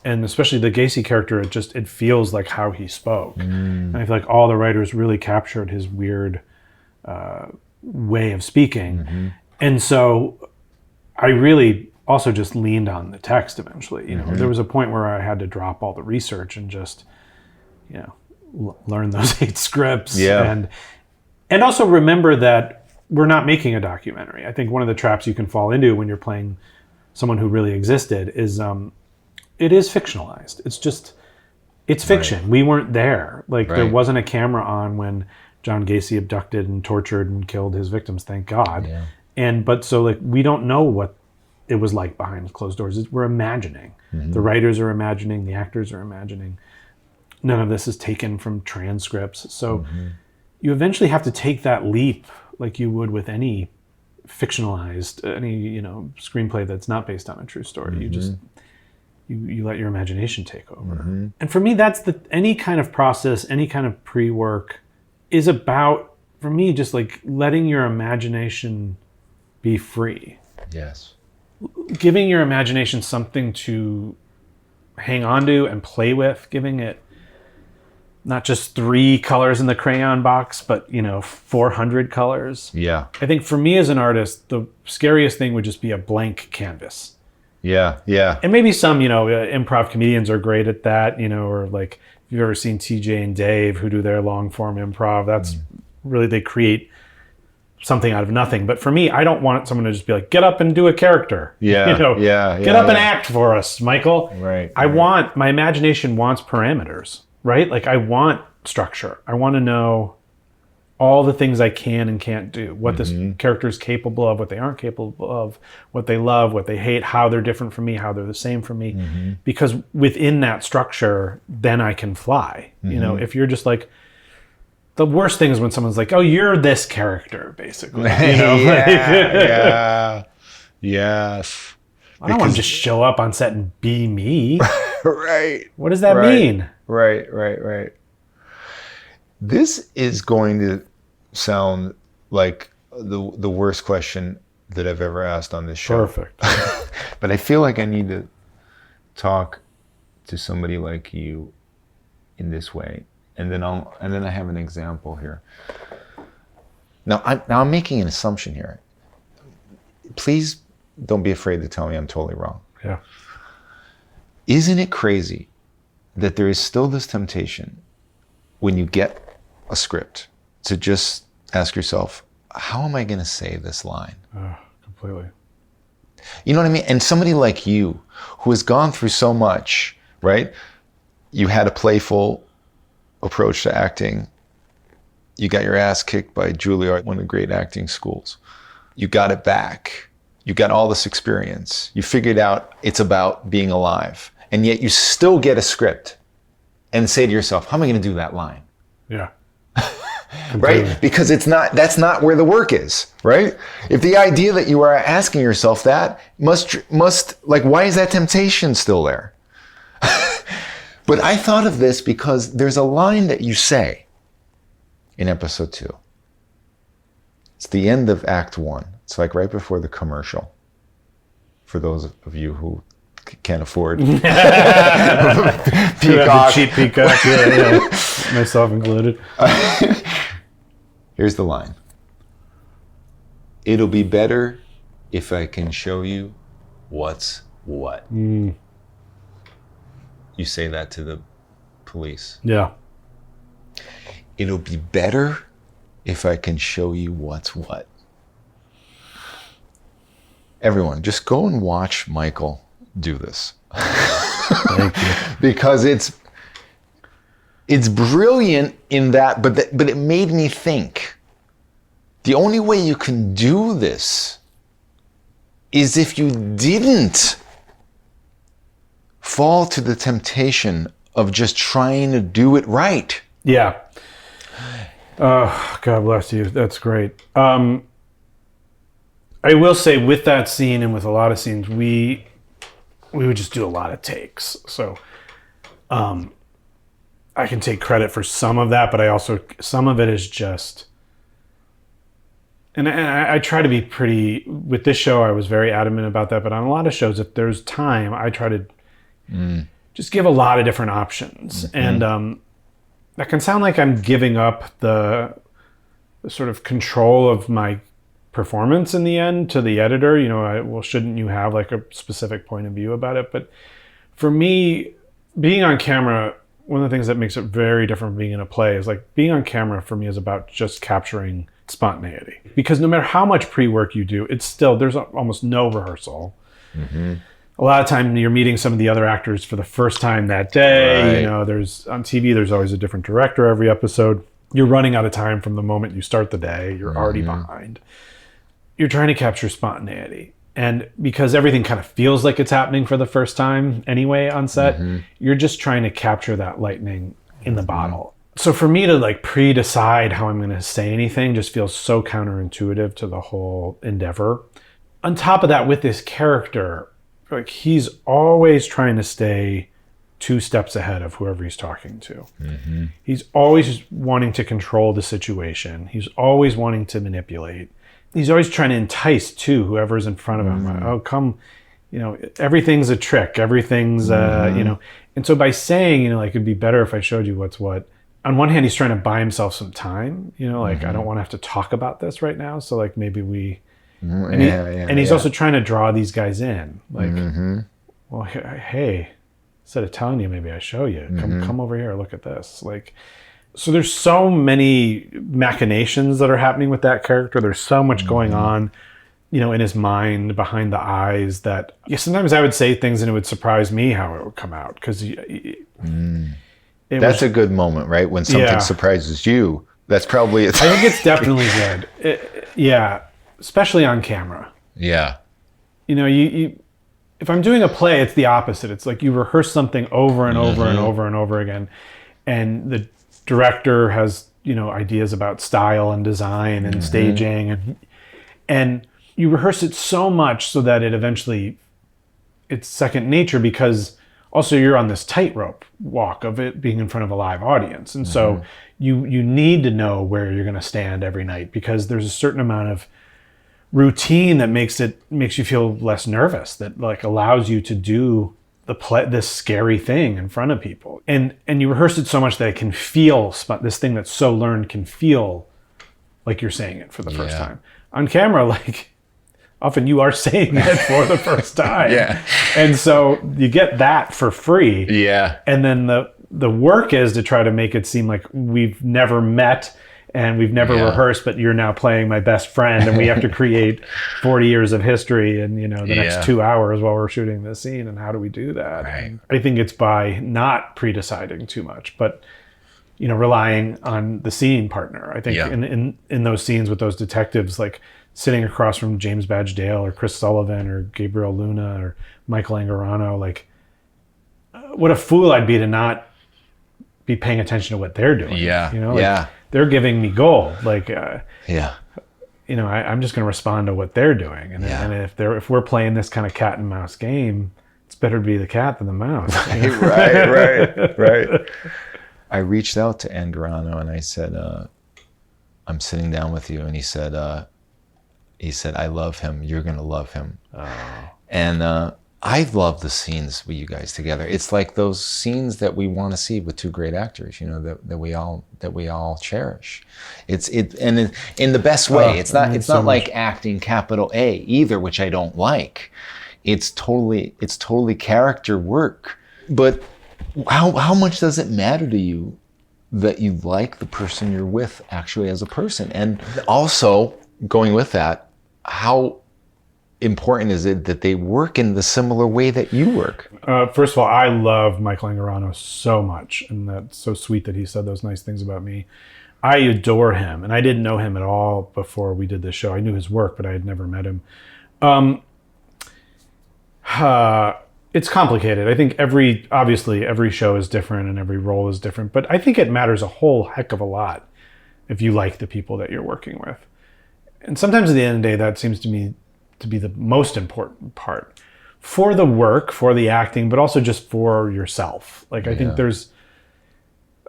And especially the Gacy character, it feels like how he spoke. And I feel like all the writers really captured his weird way of speaking. And so I really also just leaned on the text eventually. There was a point where I had to drop all the research and just, learn those 8 scripts. And also remember that we're not making a documentary. I think one of the traps you can fall into when you're playing someone who really existed is it is fictionalized. It's fiction. We weren't there. Like there wasn't a camera on when John Gacy abducted and tortured and killed his victims, thank God. But so like we don't know what it was like behind closed doors. We're imagining. The writers are imagining, the actors are imagining. None of this is taken from transcripts. So you eventually have to take that leap like you would with any fictionalized, any, screenplay that's not based on a true story. You just, you let your imagination take over. And for me, that's any kind of process, any kind of pre-work is about, for me, just like letting your imagination be free. Yes. Giving your imagination something to hang on to and play with, giving it not just 3 colors in the crayon box, but 400 colors. Yeah. I think for me as an artist, the scariest thing would just be a blank canvas. Yeah. Yeah. And maybe some, improv comedians are great at that, or like if you've ever seen TJ and Dave who do their long form improv, that's really, they create something out of nothing. But for me, I don't want someone to just be like, get up and do a character. Yeah. Get up and act for us, Michael. Right. My imagination wants parameters, right? Like I want structure. I want to know all the things I can and can't do, what this character is capable of, what they aren't capable of, what they love, what they hate, how they're different from me, how they're the same from me. Because within that structure, then I can fly. If you're just like, the worst thing is when someone's like, oh, you're this character, basically. Yeah. Yes. I don't want to just show up on set and be me. Right. What does that mean? Right. This is going to sound like the worst question that I've ever asked on this show. Perfect. But I feel like I need to talk to somebody like you in this way. And then I have an example here. Now I'm making an assumption here. Please don't be afraid to tell me I'm totally wrong. Yeah. Isn't it crazy that there is still this temptation when you get a script to just ask yourself, how am I going to say this line? Completely. You know what I mean? And somebody like you who has gone through so much, right? You had a playful approach to acting. You got your ass kicked by Juilliard, one of the great acting schools. You got it back. You got all this experience. You figured out it's about being alive. And yet you still get a script and say to yourself, how am I going to do that line? Yeah. Right? Because that's not where the work is, right? If the idea that you are asking yourself that must like, why is that temptation still there? But I thought of this because there's a line that you say in episode 2. It's the end of Act 1. It's like right before the commercial. For those of you who can't afford Peacock. Cheap Peacock, yeah. Myself included. Here's the line. It'll be better if I can show you what's what. You say that to the police. Yeah. It'll be better if I can show you what's what. Everyone, just go and watch Michael do this. Thank you. Because it's brilliant in that, but it made me think. The only way you can do this is if you didn't fall to the temptation of just trying to do it right. Yeah. Oh, God bless you. That's great. I will say with that scene and with a lot of scenes, we would just do a lot of takes. So I can take credit for some of that, but some of it is just, and I try to be pretty, with this show, I was very adamant about that, but on a lot of shows, if there's time, I try to just give a lot of different options. And that can sound like I'm giving up the sort of control of my performance in the end to the editor. Shouldn't you have like a specific point of view about it? But for me, being on camera, one of the things that makes it very different from being in a play is like being on camera for me is about just capturing spontaneity. Because no matter how much pre-work you do, it's still, there's almost no rehearsal. A lot of time you're meeting some of the other actors for the first time that day. Right. There's on TV, there's always a different director every episode. You're running out of time from the moment you start the day. You're already behind. You're trying to capture spontaneity. And because everything kind of feels like it's happening for the first time anyway on set, you're just trying to capture that lightning in the bottle. So for me to like pre-decide how I'm going to say anything just feels so counterintuitive to the whole endeavor. On top of that, with this character, like he's always trying to stay 2 steps ahead of whoever he's talking to. Mm-hmm. He's always wanting to control the situation. He's always wanting to manipulate. He's always trying to entice too whoever's in front of him. Oh, come, everything's a trick. Everything's, And so by saying, like, it'd be better if I showed you what's what. On one hand, he's trying to buy himself some time. I don't want to have to talk about this right now. So like maybe we. And he's also trying to draw these guys in. Like, well, hey. Instead of telling you, maybe I show you. Come over here, look at this. Like, so there's so many machinations that are happening with that character. There's so much going on, in his mind, behind the eyes, that sometimes I would say things and it would surprise me how it would come out. Because that's a good moment, right? When something surprises you. That's probably I think it's definitely good. Especially on camera. Yeah. If I'm doing a play, it's the opposite. It's like you rehearse something over and over and over and over again. And the director has, ideas about style and design and staging. And you rehearse it so much so that it eventually, it's second nature, because also you're on this tightrope walk of it being in front of a live audience. And so you need to know where you're going to stand every night, because there's a certain amount of routine that makes you feel less nervous, that like allows you to do this scary thing in front of people, and you rehearse it so much that it can feel, this thing that's so learned can feel like you're saying it for the first time. On camera, like often you are saying it for the first time. And so you get that for free. And then the work is to try to make it seem like we've never met and we've never rehearsed, but you're now playing my best friend, and we have to create 40 years of history in, the next 2 hours while we're shooting this scene. And how do we do that? Right. I think it's by not pre-deciding too much, but, relying on the scene partner. I think in those scenes with those detectives, like sitting across from James Badge Dale or Chris Sullivan or Gabriel Luna or Michael Angarano, like what a fool I'd be to not be paying attention to what they're doing. They're giving me gold. Like, I'm just going to respond to what they're doing. And if we're playing this kind of cat and mouse game, it's better to be the cat than the mouse. Right. I reached out to Angarano and I said, I'm sitting down with you. And he said, I love him. You're going to love him. And I love the scenes with you guys together. It's like those scenes that we want to see with 2 great actors, that we all cherish. And in the best way. It's not like acting capital A either, which I don't like. It's totally character work. But how much does it matter to you that you like the person you're with actually as a person? And also, going with that, how important is it that they work in the similar way that you work? First of all, I love Michael Angarano so much, and that's so sweet that he said those nice things about me. I adore him, and I didn't know him at all before we did this show. I knew his work, but I had never met him. It's complicated. I think every show is different and every role is different, but I think it matters a whole heck of a lot if you like the people that you're working with. And sometimes at the end of the day, that seems to me to be the most important part for the work, for the acting, but also just for yourself. Like, I think there's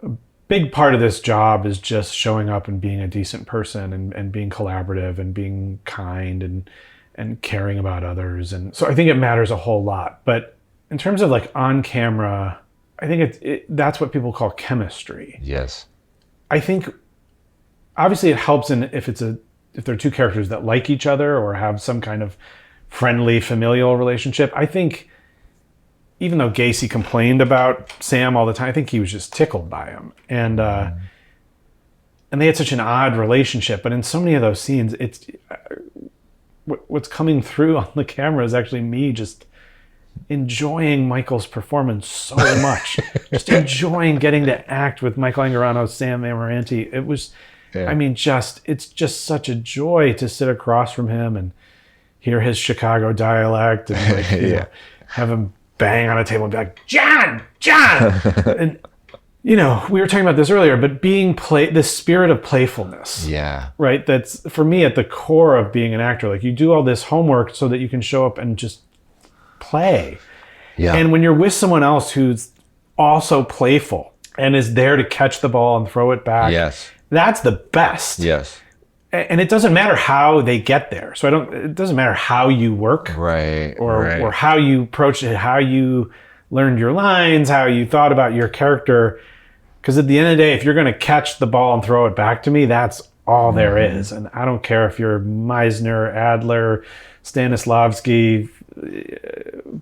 a big part of this job is just showing up and being a decent person and being collaborative and being kind and caring about others. And so I think it matters a whole lot. But in terms of like on camera, I think that's what people call chemistry. Yes. I think obviously it helps if there are 2 characters that like each other or have some kind of friendly familial relationship. I think even though Gacy complained about Sam all the time, I think he was just tickled by him. And they had such an odd relationship. But in so many of those scenes, it's what's coming through on the camera is actually me just enjoying Michael's performance so much. Just enjoying getting to act with Michael Angarano, Sam Amoranti. It was... it's just such a joy to sit across from him and hear his Chicago dialect and have him bang on a table and be like, John! And we were talking about this earlier, but the spirit of playfulness. Yeah. Right? That's, for me, at the core of being an actor. Like, you do all this homework so that you can show up and just play. Yeah. And when you're with someone else who's also playful and is there to catch the ball and throw it back, Yes. that's the best. Yes. And it doesn't matter how they get there. So it doesn't matter how you work. Right. Or how you approached it, how you learned your lines, how you thought about your character. Because at the end of the day, if you're going to catch the ball and throw it back to me, that's all there is. And I don't care if you're Meisner, Adler, Stanislavski,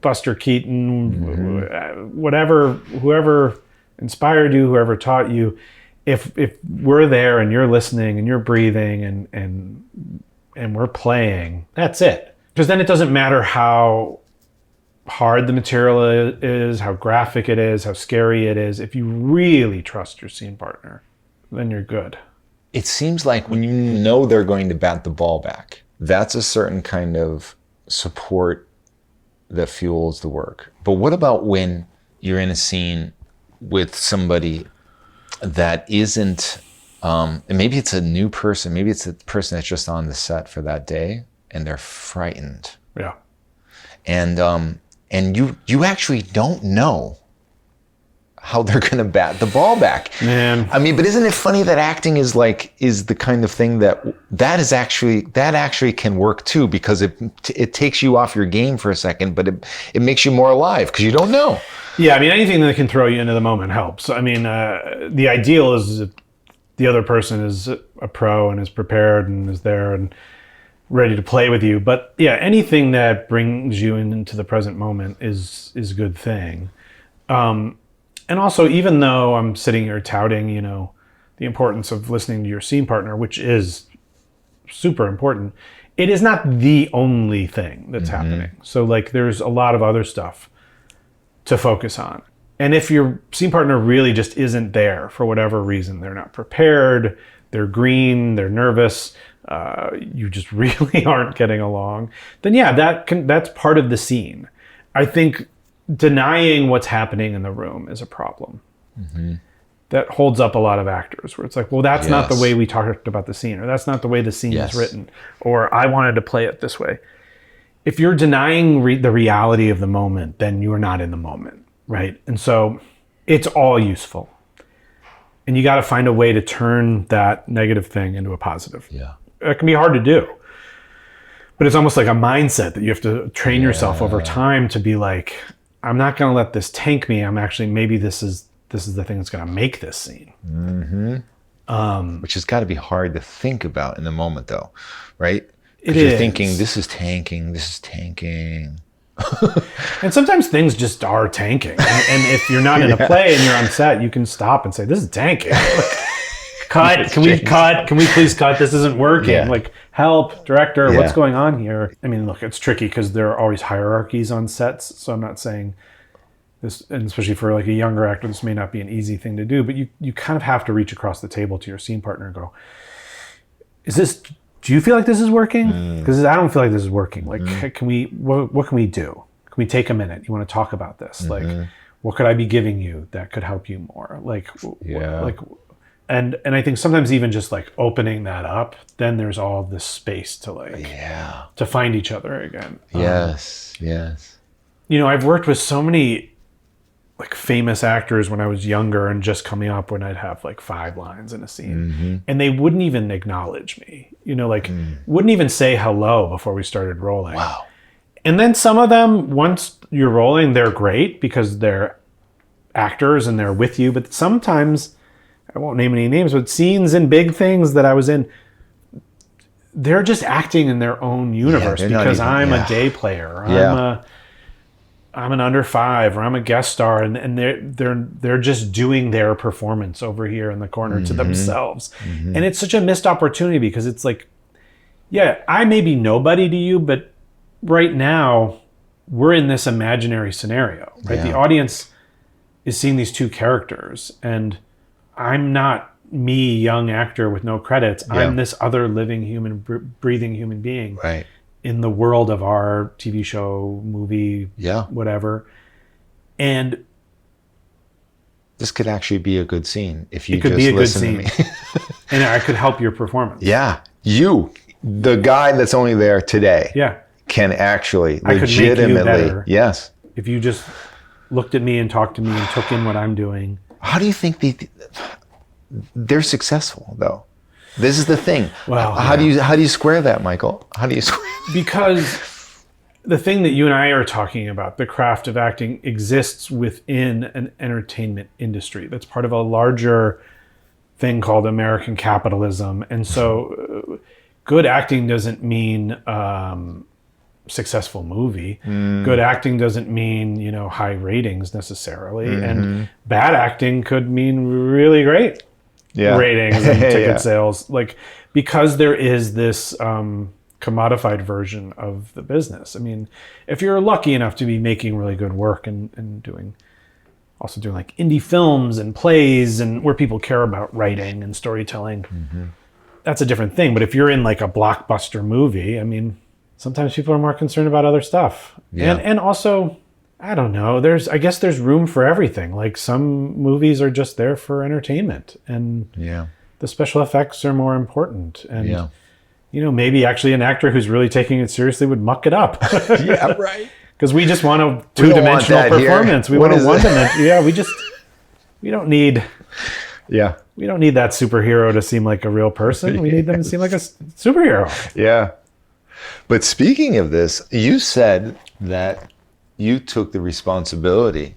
Buster Keaton, whatever, whoever inspired you, whoever taught you. If we're there and you're listening and you're breathing and we're playing, that's it. Because then it doesn't matter how hard the material is, how graphic it is, how scary it is. If you really trust your scene partner, then you're good. It seems like when you know they're going to bat the ball back, that's a certain kind of support that fuels the work. But what about when you're in a scene with somebody that isn't, and maybe it's a new person, maybe it's a person that's just on the set for that day and they're frightened. Yeah. And you actually don't know how they're going to bat the ball back. Man. I mean, but isn't it funny that acting is the kind of thing that actually can work too, because it takes you off your game for a second, but it makes you more alive because you don't know. Yeah, I mean, anything that can throw you into the moment helps. I mean, the ideal is if the other person is a pro and is prepared and is there and ready to play with you. But yeah, anything that brings you into the present moment is a good thing. And also, even though I'm sitting here touting, the importance of listening to your scene partner, which is super important, it is not the only thing that's happening. So there's a lot of other stuff to focus on. And if your scene partner really just isn't there for whatever reason, they're not prepared, they're green, they're nervous, you just really aren't getting along, then yeah, that's part of the scene. I think denying what's happening in the room is a problem. That holds up a lot of actors, where it's like, well, that's not the way we talked about the scene, or that's not the way the scene is written, or I wanted to play it this way. If you're denying the reality of the moment, then you're not in the moment, right? And so it's all useful. And you got to find a way to turn that negative thing into a positive. Yeah. It can be hard to do. But it's almost like a mindset that you have to train yourself over time to be like, I'm not going to let this tank me. I'm actually, maybe this is the thing that's going to make this scene. Which has got to be hard to think about in the moment, though, right? It You're is. thinking, this is tanking. And sometimes things just are tanking. And if you're not in a play and you're on set, you can stop and say, this is tanking. Cut. Can we cut? Can we please cut? This isn't working. Yeah. Help, director, what's going on here? I mean, look, it's tricky because there are always hierarchies on sets. So I'm not saying this, and especially for a younger actor, this may not be an easy thing to do, but you kind of have to reach across the table to your scene partner and go, do you feel like this is working? Because I don't feel like this is working. Can we, what can we do? Can we take a minute? You want to talk about this? What could I be giving you that could help you more? And I think sometimes even just opening that up, then there's all this space to to find each other again. Yes. I've worked with so many famous actors when I was younger and just coming up, when I'd have 5 lines in a scene, and they wouldn't even acknowledge me. Wouldn't even say hello before we started rolling. Wow. And then some of them, once you're rolling, they're great because they're actors and they're with you. But sometimes, I won't name any names, but scenes and big things that I was in, they're just acting in their own universe because I'm a day player, or I'm an under 5, or I'm a guest star, and they're just doing their performance over here in the corner to themselves. And it's such a missed opportunity because it's I may be nobody to you, but right now we're in this imaginary scenario, right? The audience is seeing these 2 characters, and I'm not me, young actor with no credits. I'm this other living human, breathing human being in the world of our TV show, movie, whatever. And this could actually be a good scene if you It could just be a good listen scene. to me. And I could help your performance. Yeah. You, the guy that's only there today, Yeah. can actually I could make you legitimately, better. yes. If you just looked at me and talked to me and took in what I'm doing. How do you think they're successful though? This is the thing. Well, how do you square that, Michael? How do you square that? Because the thing that you and I are talking about, the craft of acting, exists within an entertainment industry. That's part of a larger thing called American capitalism. And so good acting doesn't mean successful movie. Good acting doesn't mean, high ratings necessarily. And bad acting could mean really great ratings and ticket sales. Because there is this commodified version of the business. I mean, if you're lucky enough to be making really good work and doing like indie films and plays and where people care about writing and storytelling, that's a different thing. But if you're in like a blockbuster movie, I mean, sometimes people are more concerned about other stuff. Yeah. And also, I don't know, I guess there's room for everything. Like some movies are just there for entertainment and the special effects are more important. And maybe actually an actor who's really taking it seriously would muck it up. Yeah, right. Because we just want a two-dimensional performance. Here. We want a one-dimensional. Yeah, we don't need that superhero to seem like a real person. We need them to seem like a superhero. Yeah. But speaking of this, you said that you took the responsibility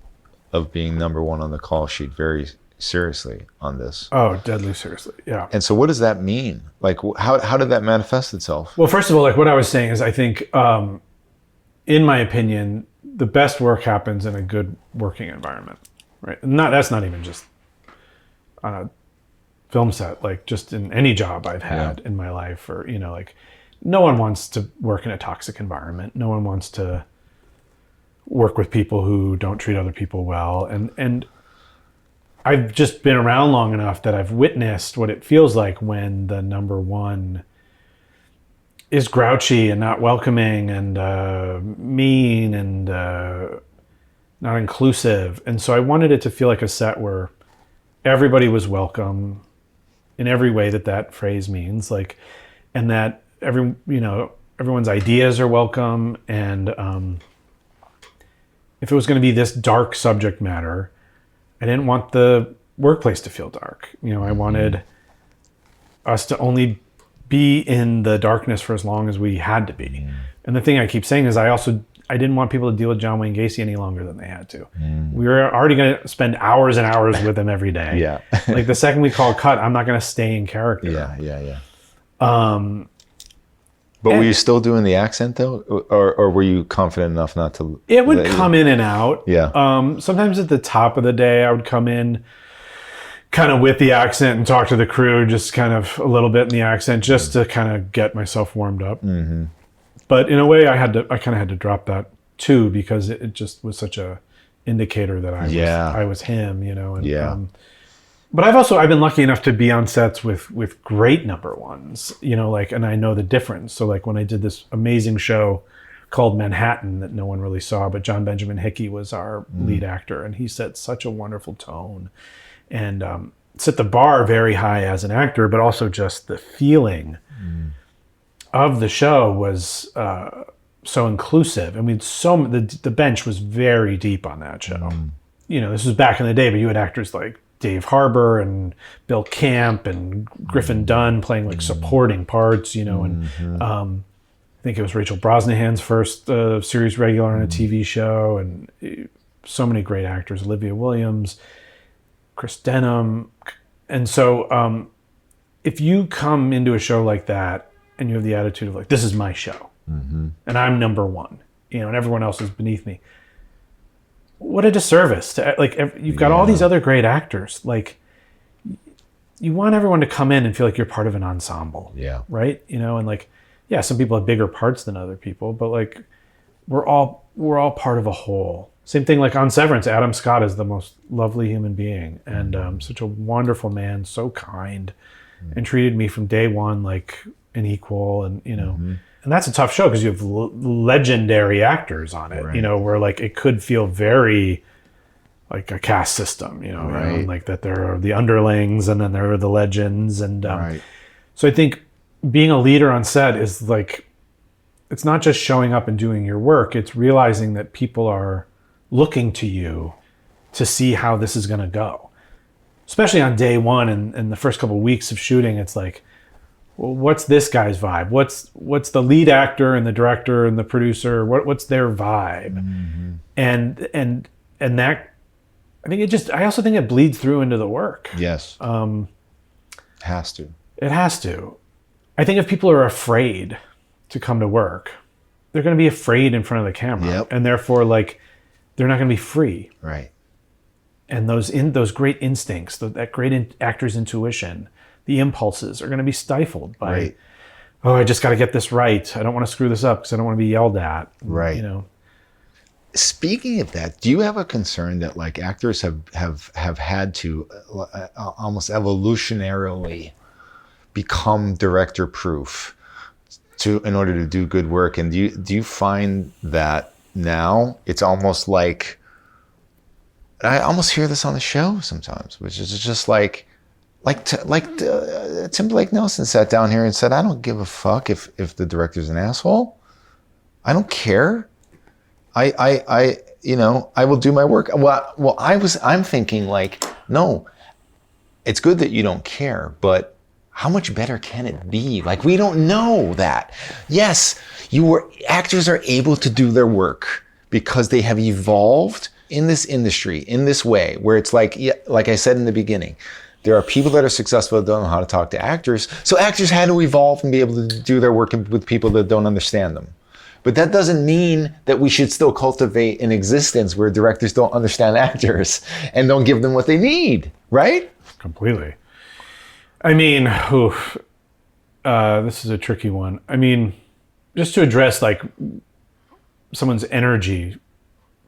of being number one on the call sheet very seriously on this. Oh, deadly seriously. Yeah. And so what does that mean? Like, how did that manifest itself? Well, first of all, like what I was saying is I think, in my opinion, the best work happens in a good working environment, right? That's not even just on a film set, like just in any job I've had in my life, or, like no one wants to work in a toxic environment. No one wants to work with people who don't treat other people well. And I've just been around long enough that I've witnessed what it feels like when the number one is grouchy and not welcoming and mean and not inclusive. And so I wanted it to feel like a set where everybody was welcome in every way that phrase means, like, and that everyone's ideas are welcome. And if it was going to be this dark subject matter, I didn't want the workplace to feel dark. I wanted us to only be in the darkness for as long as we had to be. And the thing I keep saying is I didn't want people to deal with John Wayne Gacy any longer than they had to. We were already going to spend hours and hours with him every day. Yeah. Like the second we call cut, I'm not going to stay in character. Yeah. But were you still doing the accent though? Or were you confident enough not to? It would come in and out. Yeah. Sometimes at the top of the day, I would come in kind of with the accent and talk to the crew, just kind of a little bit in the accent, just to kind of get myself warmed up. But in a way, I kind of had to drop that too, because it just was such a indicator that I was him, And, but I've been lucky enough to be on sets with great number ones, and I know the difference. So like when I did this amazing show called Manhattan that no one really saw, but John Benjamin Hickey was our lead actor, and he set such a wonderful tone and set the bar very high as an actor, but also just the feeling of the show was so inclusive. I mean, the bench was very deep on that show. This was back in the day, but you had actors like Dave Harbour and Bill Camp and Griffin Dunn playing like supporting parts, and I think it was Rachel Brosnahan's first series regular on a TV show, and so many great actors, Olivia Williams, Chris Denham. And so if you come into a show like that and you have the attitude of like, this is my show and I'm number one, and everyone else is beneath me, what a disservice to, like, you've got all these other great actors. Like, you want everyone to come in and feel like you're part of an ensemble. Yeah. Right. And like, yeah, some people have bigger parts than other people, but like, we're all part of a whole. Same thing like on Severance, Adam Scott is the most lovely human being and such a wonderful man, so kind, and treated me from day one like an equal, and and that's a tough show because you have legendary actors on it, right. Where like it could feel very like a caste system, Right. like that there are the underlings and then there are the legends. And Right. so I think being a leader on set is like, it's not just showing up and doing your work, it's realizing that people are looking to you to see how this is going to go. Especially on day one and the first couple of weeks of shooting, it's like, well, what's this guy's vibe? What's the lead actor and the director and the producer? What's their vibe? Mm-hmm. And that, I think I also think it bleeds through into the work. Yes. Has to. It has to. I think if people are afraid to come to work, they're going to be afraid in front of the camera. Yep. And therefore, like, they're not going to be free. Right. And those great instincts, that great actor's intuition, the impulses are going to be stifled by, Right. oh, I just got to get this right. I don't want to screw this up because I don't want to be yelled at. Right. Speaking of that, do you have a concern that like actors have had to almost evolutionarily become director proof in order to do good work? And do you find that now it's almost like, I almost hear this on the show sometimes, which is just like Tim Blake Nelson sat down here and said, I don't give a fuck if the director's an asshole. I don't care. I will do my work. Well, I'm thinking like, no, it's good that you don't care, but how much better can it be? Like, we don't know that. Yes, actors are able to do their work because they have evolved in this industry in this way, where it's like, yeah, like I said in the beginning, there are people that are successful that don't know how to talk to actors. So actors had to evolve and be able to do their work with people that don't understand them. But that doesn't mean that we should still cultivate an existence where directors don't understand actors and don't give them what they need, right? Completely. I mean, this is a tricky one. I mean, just to address like someone's energy,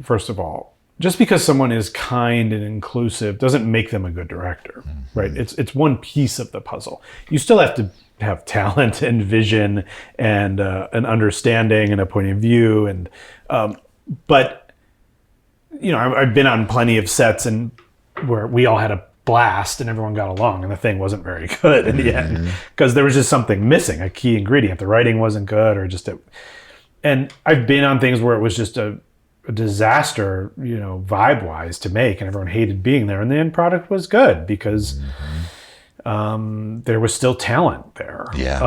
first of all, just because someone is kind and inclusive doesn't make them a good director, right? It's one piece of the puzzle. You still have to have talent and vision and an understanding and a point of view. And but I've been on plenty of sets and where we all had a blast and everyone got along, and the thing wasn't very good in the end because there was just something missing, a key ingredient. The writing wasn't good, or just and I've been on things where it was just a disaster, vibe-wise to make, and everyone hated being there, and the end product was good because there was still talent there. Yeah.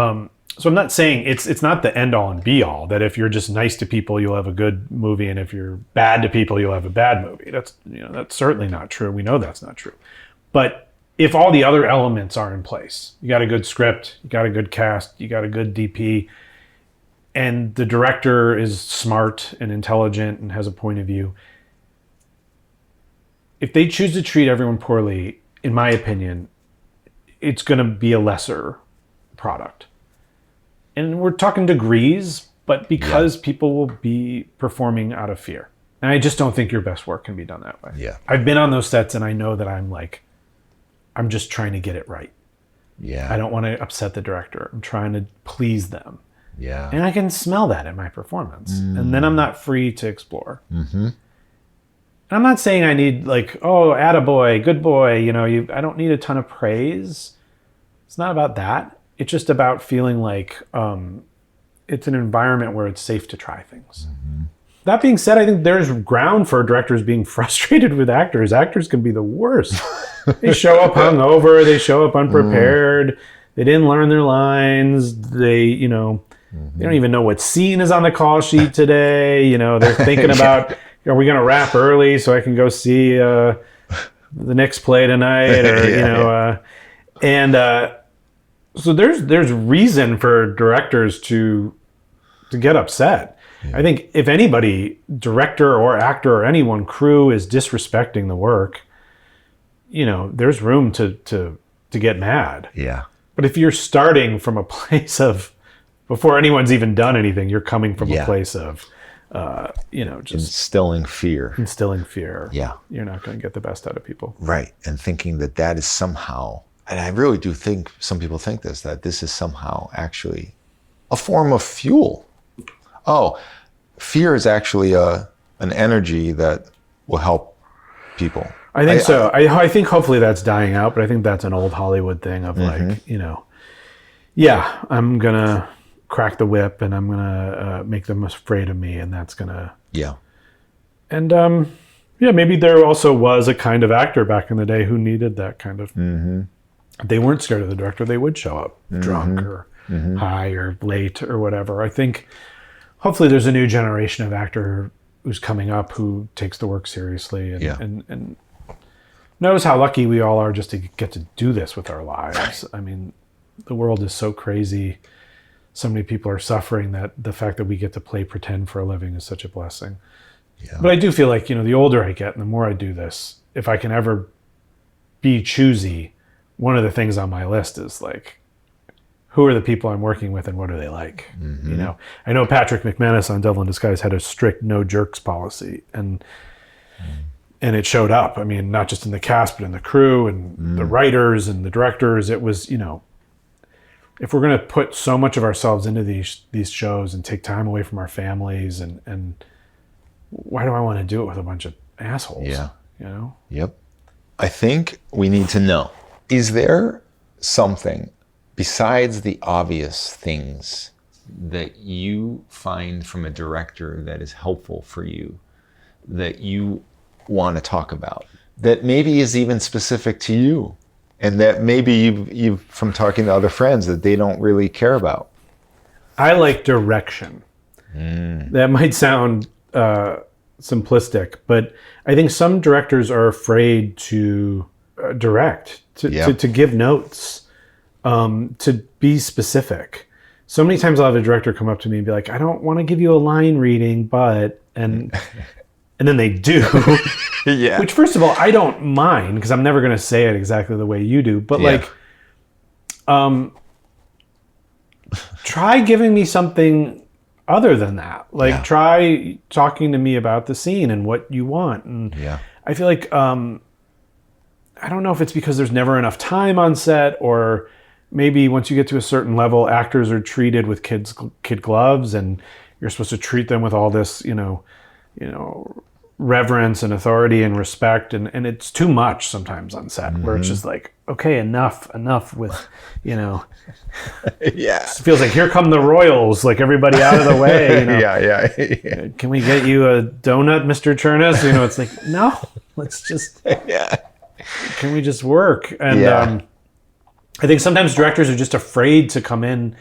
So I'm not saying it's not the end-all and be-all, that if you're just nice to people, you'll have a good movie, and if you're bad to people, you'll have a bad movie. That's certainly not true. We know that's not true. But if all the other elements are in place, you got a good script, you got a good cast, you got a good DP, and the director is smart and intelligent and has a point of view, if they choose to treat everyone poorly, in my opinion, it's going to be a lesser product. And we're talking degrees, but because people will be performing out of fear. And I just don't think your best work can be done that way. Yeah. I've been on those sets and I know that I'm just trying to get it right. Yeah. I don't want to upset the director. I'm trying to please them. Yeah. And I can smell that in my performance. And then I'm not free to explore. Mm-hmm. I'm not saying I need attaboy, good boy. I don't need a ton of praise. It's not about that. It's just about feeling like it's an environment where it's safe to try things. Mm-hmm. That being said, I think there's ground for directors being frustrated with actors. Actors can be the worst. They show up hungover. They show up unprepared. They didn't learn their lines. They don't even know what scene is on the call sheet today. They're thinking about, are we going to wrap early so I can go see the Knicks play tonight? Or, so there's reason for directors to get upset. Yeah. I think if anybody, director or actor or anyone, crew, is disrespecting the work, there's room to get mad. Yeah. But if you're starting from a place of, before anyone's even done anything, you're coming from a place of, just instilling fear. Yeah. You're not going to get the best out of people. Right. And thinking that is somehow, and I really do think some people think that this is somehow actually a form of fuel. Oh, fear is actually an energy that will help people. I think so. I think hopefully that's dying out, but I think that's an old Hollywood thing of like, yeah, I'm going to crack the whip and I'm going to make them afraid of me, and that's going to... Yeah. And maybe there also was a kind of actor back in the day who needed that kind of... They weren't scared of the director. They would show up drunk or high or late or whatever. I think hopefully there's a new generation of actor who's coming up who takes the work seriously and knows how lucky we all are just to get to do this with our lives. I mean, the world is so crazy. So many people are suffering that the fact that we get to play pretend for a living is such a blessing. Yeah. But I do feel like, the older I get and the more I do this, if I can ever be choosy, one of the things on my list is like, who are the people I'm working with and what are they like? I know Patrick McManus on Devil in Disguise had a strict no jerks policy, and it showed up. I mean, not just in the cast, but in the crew and the writers and the directors. It was, if we're going to put so much of ourselves into these shows and take time away from our families, and why do I want to do it with a bunch of assholes? Yeah. Yep. I think we need to know, is there something besides the obvious things that you find from a director that is helpful for you, that you want to talk about, that maybe is even specific to you, and that maybe you've from talking to other friends that they don't really care about? I like direction. That might sound simplistic, but I think some directors are afraid to direct, to give notes, to be specific. So many times I'll have a director come up to me and be like, I don't want to give you a line reading, but, and then they do. Yeah. Which, first of all, I don't mind, because I'm never going to say it exactly the way you do, but try giving me something other than that. Like, try talking to me about the scene and what you want. And I feel like, I don't know if it's because there's never enough time on set, or maybe once you get to a certain level, actors are treated with kid gloves, and you're supposed to treat them with all this, reverence and authority and respect, and it's too much sometimes on set, where it's just like, okay, enough with, it feels like here come the royals, like everybody out of the way. Yeah. Can we get you a donut, Mr. Chernus? It's like, no, let's just can we just work? And I think sometimes directors are just afraid to come in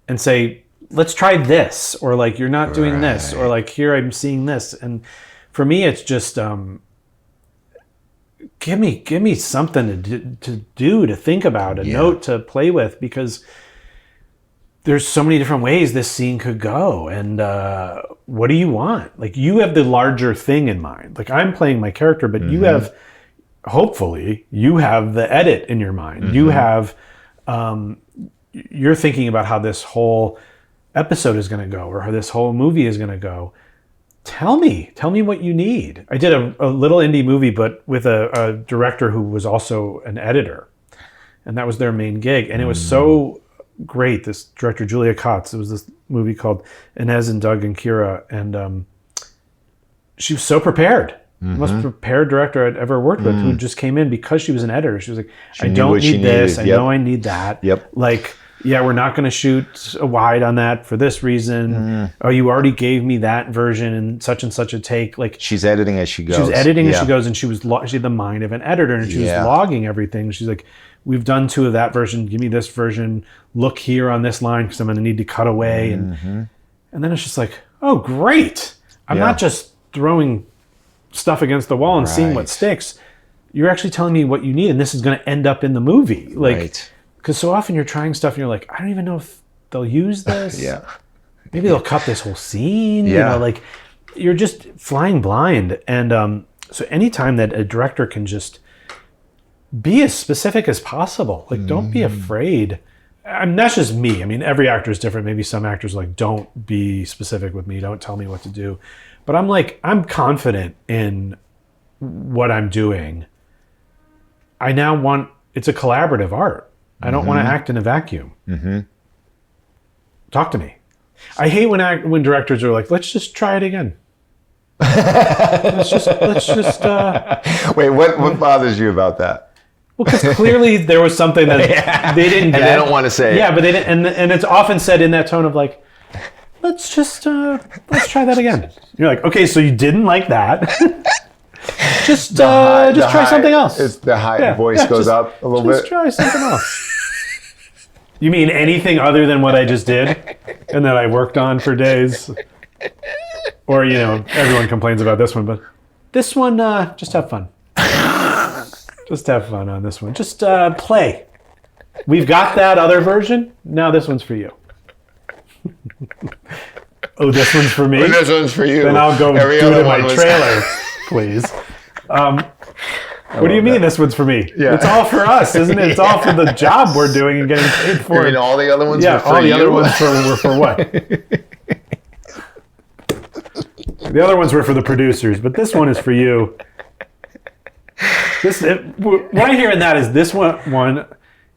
and say, let's try this, or like, you're not doing this, or like, here I'm seeing this. And for me, it's just give me something to do, to think about, a note to play with, because there's so many different ways this scene could go. And what do you want? Like, you have the larger thing in mind. Like, I'm playing my character, but you have, hopefully, you have the edit in your mind. You have, you're thinking about how this whole episode is going to go, or how this whole movie is going to go. Tell me what you need. I did a little indie movie, but with a director who was also an editor, and that was their main gig. And it was so great. This director, Julia Kotz, it was this movie called Inez and Doug and Kira, and she was so prepared. The most prepared director I'd ever worked with, who just came in because she was an editor. She was like, I don't need this. I know I need that. Like, we're not going to shoot a wide on that for this reason. Oh, you already gave me that version and such a take. Like, she's editing as she goes. As she goes, and she had the mind of an editor, and she was logging everything. She's like, we've done 2 of that version. Give me this version. Look here on this line, because I'm going to need to cut away. And then it's just like, oh, great. I'm not just throwing stuff against the wall and seeing what sticks. You're actually telling me what you need, and this is going to end up in the movie. Like, because so often you're trying stuff and you're like, I don't even know if they'll use this. Maybe they'll cut this whole scene. Like, you're just flying blind. And so anytime that a director can just be as specific as possible, like, don't be afraid. That's just me. I mean, every actor is different. Maybe some actors are like, don't be specific with me. Don't tell me what to do. But I'm like, I'm confident in what I'm doing. I now want, it's a collaborative art. I don't want to act in a vacuum. Talk to me. I hate when directors are like, let's just try it again. let's just Wait, what bothers you about that? well, because clearly there was something that they didn't get. And I don't want to say it. Yeah, but they didn't, and it's often said in that tone of like, let's try that again. You're like, okay, so you didn't like that. just try something else. It's the high voice goes up a little bit. Just try something else. You mean anything other than what I just did and that I worked on for days? Or, everyone complains about this one, but this one, just have fun. Just have fun on this one. Just play. We've got that other version. Now this one's for you. Oh, this one's for me? This one's for you. Then I'll go do it in my trailer, please. What do you mean this one's for me? Yeah. It's all for us, isn't it? It's all for the job we're doing and getting paid for. You mean all the other ones were for you? Yeah, all the other ones were for what? The other ones were for the producers, but this one is for you. What I hear in that is this one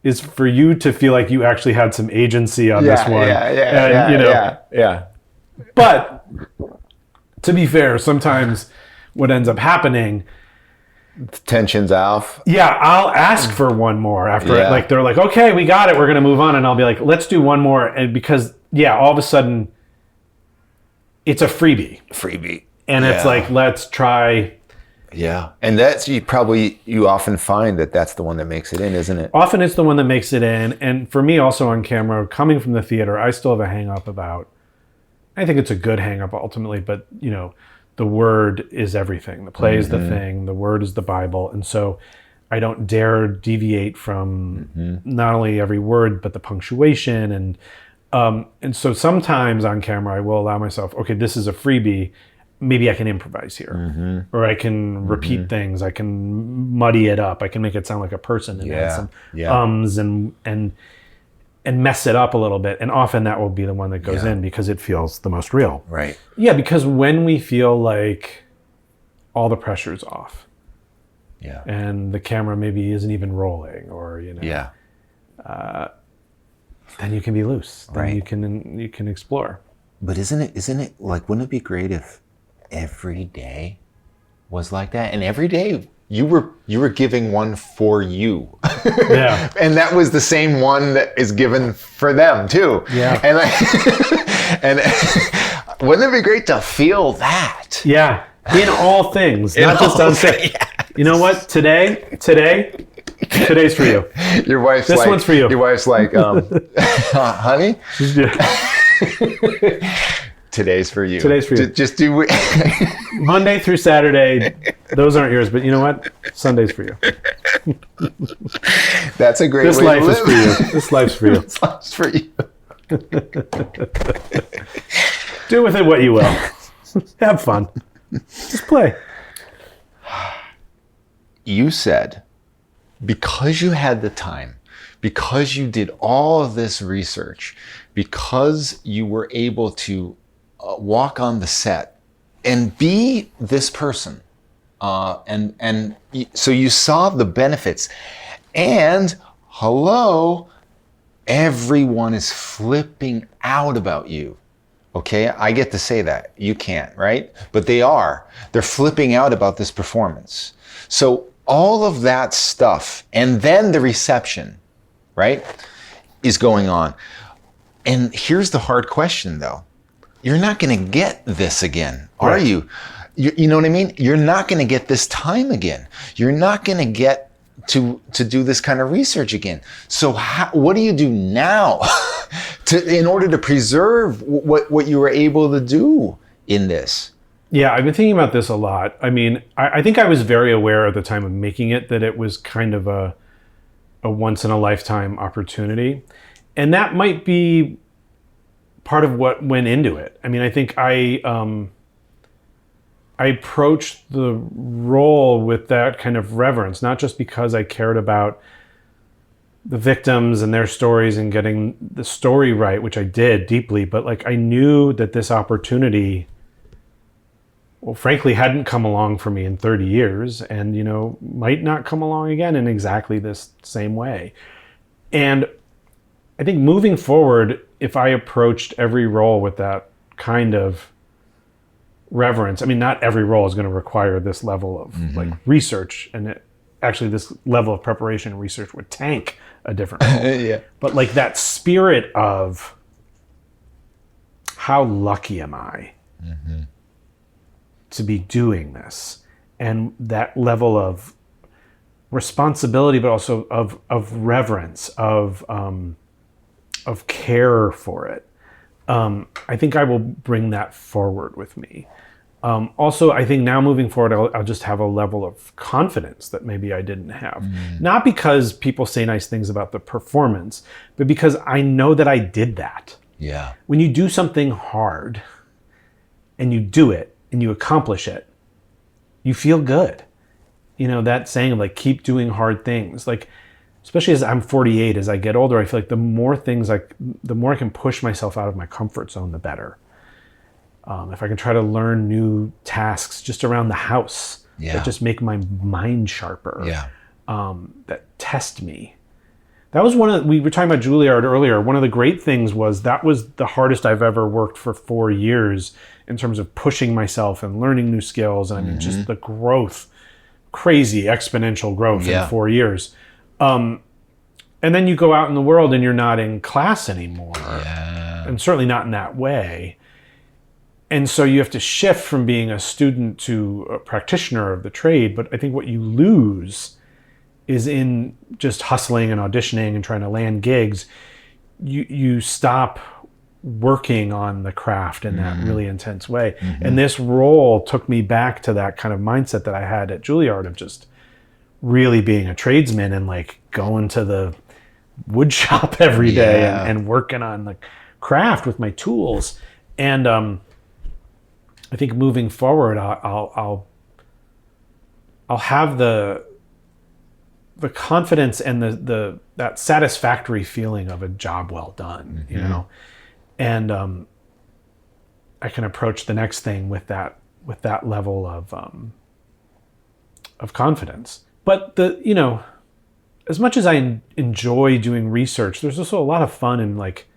is for you to feel like you actually had some agency on this one. Yeah. But to be fair, sometimes what ends up happening, tension's off. Yeah, I'll ask for one more after they're like, okay, we got it, we're gonna move on, and I'll be like, let's do one more, and because all of a sudden it's a freebie, and it's like, let's try. Yeah, and that's you often find that's the one that makes it in, isn't it? Often it's the one that makes it in, and for me also on camera, coming from the theater, I still have a hang up about. I think it's a good hang up ultimately, but the word is everything. The play is the thing. The word is the Bible. And so I don't dare deviate from not only every word, but the punctuation. And so sometimes on camera, I will allow myself, okay, this is a freebie. Maybe I can improvise here. Or I can repeat things. I can muddy it up. I can make it sound like a person and add some ums and mess it up a little bit. And often that will be the one that goes in because it feels the most real. Right. Yeah, because when we feel like all the pressure's off and the camera maybe isn't even rolling or, then you can be loose. Then you can explore. But isn't it like, wouldn't it be great if every day was like that? And every day you were giving one for you. Yeah. And that was the same one that is given for them too. Yeah. And wouldn't it be great to feel that? Yeah. In all things, not just on set. Yeah. You know what? Today's for you. Your wife's this one's for you. Your wife's like, honey? Today's for you. Today's for you. Just do Monday through Saturday. Those aren't yours, but you know what? Sunday's for you. That's a great way to live. This life is for you. This life's for you. This life's for you. Do with it what you will. Have fun. Just play. You said, because you had the time, because you did all of this research, because you were able to walk on the set and be this person, and so you saw the benefits, and everyone is flipping out about you. Okay, I get to say that. You can't, right? But they're flipping out about this performance. So all of that stuff, and then the reception, right, is going on. And here's the hard question, though. You're not going to get this again, are you? You know what I mean? You're not going to get this time again. You're not going to get to do this kind of research again. So what do you do now in order to preserve what you were able to do in this? Yeah, I've been thinking about this a lot. I mean, I think I was very aware at the time of making it that it was kind of a once-in-a-lifetime opportunity. And that might be part of what went into it. I mean, I think I approached the role with that kind of reverence, not just because I cared about the victims and their stories and getting the story right, which I did deeply, but like I knew that this opportunity, well, frankly, hadn't come along for me in 30 years and, might not come along again in exactly this same way. And I think moving forward, if I approached every role with that kind of reverence. I mean, not every role is going to require this level of like research, and actually this level of preparation and research would tank a different role. Yeah. But like that spirit of how lucky am I to be doing this, and that level of responsibility, but also of reverence, of care for it. I think I will bring that forward with me. Also, I think now moving forward, I'll just have a level of confidence that maybe I didn't have. Not because people say nice things about the performance, but because I know that I did that. Yeah. When you do something hard and you do it and you accomplish it, you feel good. You know, that saying of like, keep doing hard things. Like, especially as I'm 48, as I get older, I feel like the more I can push myself out of my comfort zone, the better. If I can try to learn new tasks just around the house that just make my mind sharper, that test me. That was we were talking about Juilliard earlier. One of the great things was that was the hardest I've ever worked for 4 years in terms of pushing myself and learning new skills. And I mean, just the growth, crazy exponential growth in 4 years. And then you go out in the world and you're not in class anymore. And certainly not in that way. And so you have to shift from being a student to a practitioner of the trade. But I think what you lose is in just hustling and auditioning and trying to land gigs. You stop working on the craft in that really intense way. And this role took me back to that kind of mindset that I had at Juilliard of just really being a tradesman and like going to the wood shop every day and working on the craft with my tools. And I think moving forward, I'll have the confidence and that satisfactory feeling of a job well done, you know, and I can approach the next thing with that level of confidence. But as much as I enjoy doing research, there's also a lot of fun in like,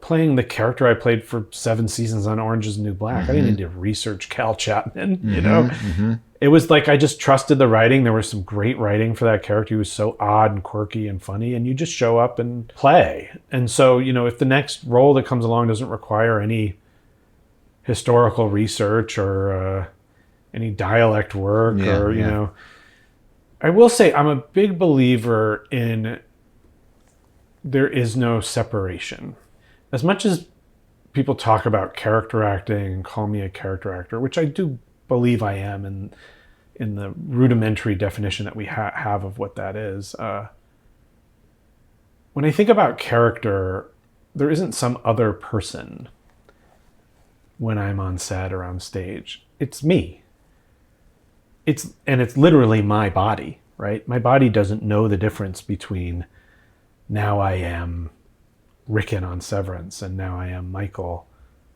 playing the character I played for 7 seasons on Orange is the New Black. I didn't need to research Cal Chapman, you know? It was like I just trusted the writing. There was some great writing for that character. He was so odd and quirky and funny, and you just show up and play. And so, if the next role that comes along doesn't require any historical research or any dialect work I will say I'm a big believer in there is no separation. As much as people talk about character acting and call me a character actor, which I do believe I am in the rudimentary definition that we have of what that is, when I think about character, there isn't some other person when I'm on set or on stage. It's me. It's literally my body, right? My body doesn't know the difference between now I am Rickon on Severance and now I am Michael.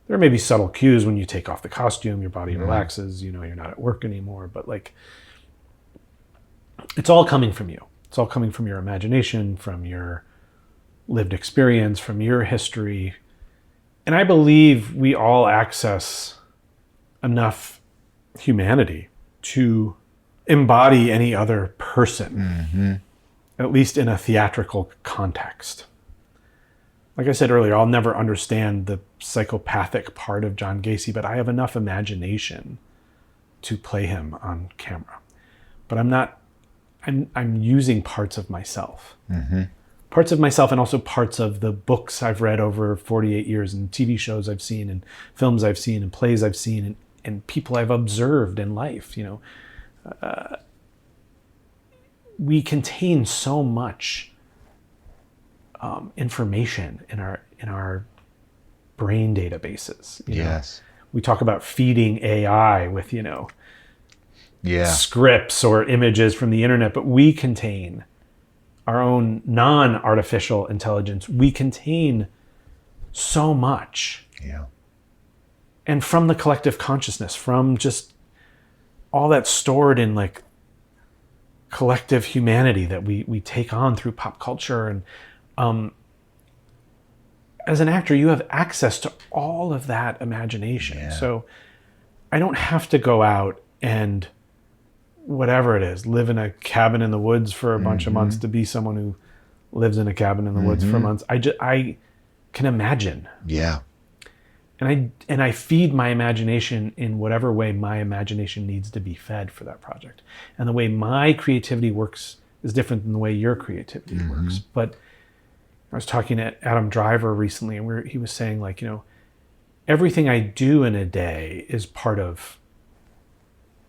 There may be subtle cues when you take off the costume, your body relaxes, you're not at work anymore, but like it's all coming from you. It's all coming from your imagination, from your lived experience, from your history. And I believe we all access enough humanity to embody any other person, at least in a theatrical context. Like I said earlier, I'll never understand the psychopathic part of John Gacy, but I have enough imagination to play him on camera. But I'm using parts of myself. Parts of myself, and also parts of the books I've read over 48 years, and TV shows I've seen, and films I've seen, and plays I've seen, and people I've observed in life. We contain so much information in our brain databases. Yes. We talk about feeding AI with scripts or images from the internet, but we contain our own non-artificial intelligence. We contain so much. Yeah. And from the collective consciousness, from just all that's stored in like collective humanity that we take on through pop culture. And as an actor, you have access to all of that imagination. Yeah. So I don't have to go out and whatever it is, live in a cabin in the woods for a bunch of months to be someone who lives in a cabin in the woods for months. I can imagine. Yeah. And I feed my imagination in whatever way my imagination needs to be fed for that project. And the way my creativity works is different than the way your creativity works. But I was talking to Adam Driver recently, and he was saying, like, everything I do in a day is part of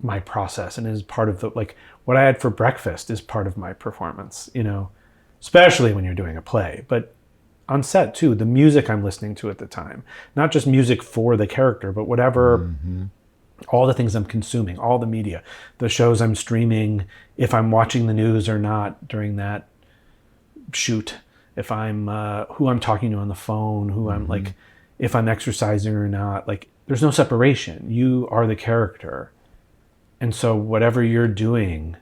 my process and is part of like what I had for breakfast is part of my performance, especially when you're doing a play. But on set too, the music I'm listening to at the time, not just music for the character, but whatever, all the things I'm consuming, all the media, the shows I'm streaming, if I'm watching the news or not during that shoot, if I'm, who I'm talking to on the phone, who I'm like, if I'm exercising or not, like there's no separation. You are the character. And so whatever you're doing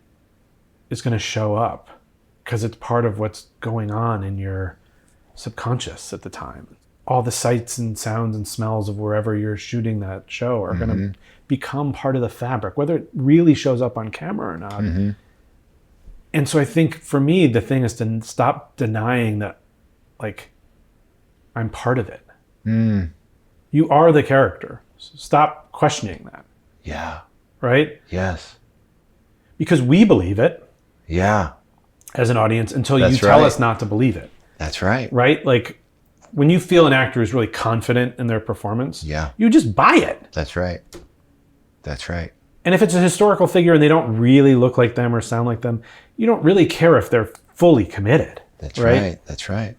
is going to show up because it's part of what's going on in your subconscious at the time. All the sights and sounds and smells of wherever you're shooting that show are going to become part of the fabric, whether it really shows up on camera or not. And so I think for me, the thing is to stop denying that, like, I'm part of it. You are the character. So stop questioning that. Yeah. Right? Yes. Because we believe it. Yeah. As an audience until you tell us not to believe it. That's right. Right? Like when you feel an actor is really confident in their performance, you just buy it. That's right. That's right. And if it's a historical figure and they don't really look like them or sound like them, you don't really care if they're fully committed. That's right. That's right.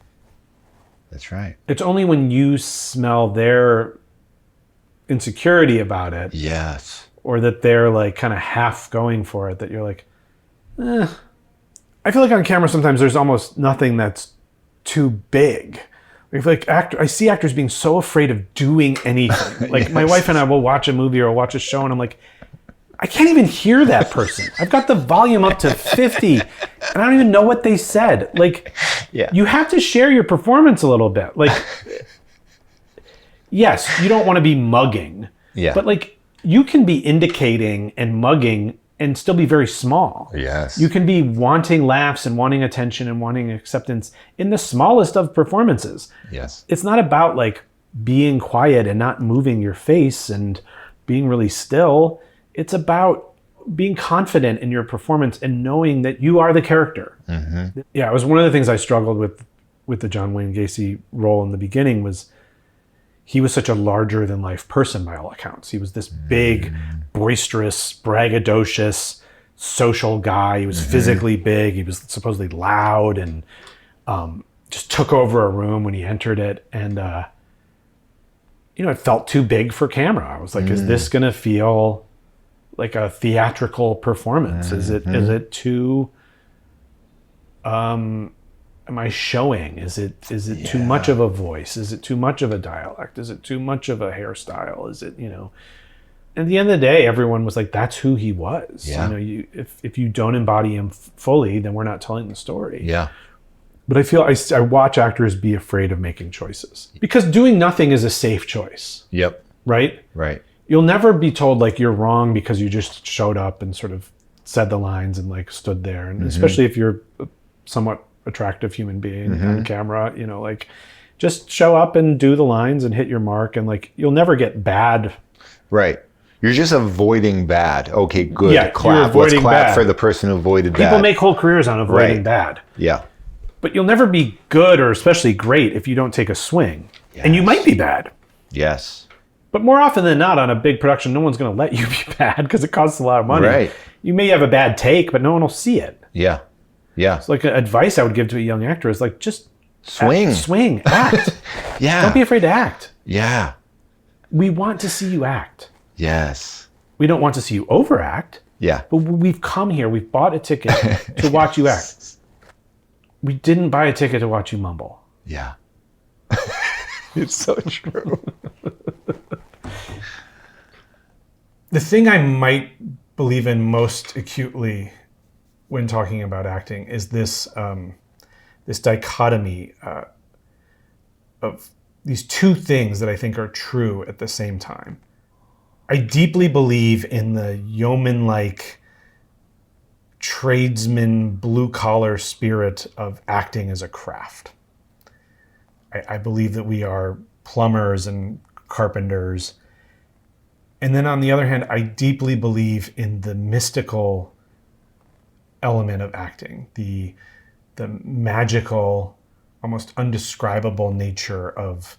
That's right. It's only when you smell their insecurity about it. Yes. Or that they're like kind of half going for it, that you're like, I feel like on camera sometimes there's almost nothing that's too big. I feel like I see actors being so afraid of doing anything. Like my wife and I will watch a movie or watch a show and I'm like, I can't even hear that person. I've got the volume up to 50 and I don't even know what they said. Like, you have to share your performance a little bit. Like, yes, you don't want to be mugging, but like, you can be indicating and mugging and still be very small. Yes. You can be wanting laughs and wanting attention and wanting acceptance in the smallest of performances. Yes. It's not about like being quiet and not moving your face and being really still. It's about being confident in your performance and knowing that you are the character. Yeah, it was one of the things I struggled with the John Wayne Gacy role in the beginning was he was such a larger than life person by all accounts. He was this big, boisterous, braggadocious, social guy. He was physically big. He was supposedly loud and just took over a room when he entered it. And, it felt too big for camera. I was like, is this going to feel like a theatrical performance? Is it too, am I showing? Is it too much of a voice? Is it too much of a dialect? Is it too much of a hairstyle? Is it, at the end of the day, everyone was like, that's who he was. Yeah. If you don't embody him fully, then we're not telling the story. Yeah. But I feel I watch actors be afraid of making choices because doing nothing is a safe choice. Yep. Right? Right. You'll never be told like you're wrong because you just showed up and sort of said the lines and like stood there. And especially if you're a somewhat attractive human being on camera, like just show up and do the lines and hit your mark and like you'll never get bad. Right. You're just avoiding bad. Okay, good. Yeah, clap. Let's clap for the person who avoided bad. People make whole careers on avoiding bad. Yeah. But you'll never be good or especially great if you don't take a swing. Yes. And you might be bad. Yes. But more often than not on a big production, no one's going to let you be bad because it costs a lot of money. Right. You may have a bad take, but no one will see it. Yeah. Yeah. It's like advice I would give to a young actor is like, just swing, act. Yeah. Don't be afraid to act. Yeah. We want to see you act. Yes. We don't want to see you overact. Yeah. But we've come here, we've bought a ticket to watch you act. We didn't buy a ticket to watch you mumble. Yeah. It's so true. The thing I might believe in most acutely when talking about acting is this this dichotomy of these two things that I think are true at the same time. I deeply believe in the yeoman-like tradesman, blue-collar spirit of acting as a craft. I believe that we are plumbers and carpenters. And then on the other hand, I deeply believe in the mystical element of acting, the magical, almost undescribable nature of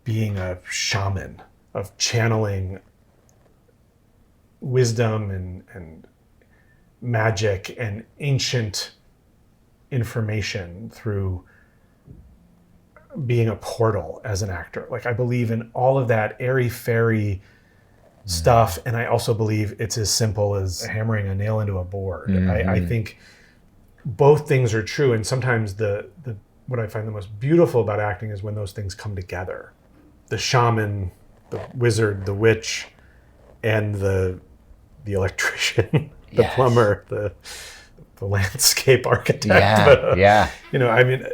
being a shaman, of channeling wisdom and magic and ancient information through being a portal as an actor. Like, I believe in all of that airy-fairy stuff, and I also believe it's as simple as hammering a nail into a board. I think both things are true, and sometimes the what I find the most beautiful about acting is when those things come together. The shaman, the wizard, the witch, and the electrician, the plumber, the landscape architect. You know, I mean,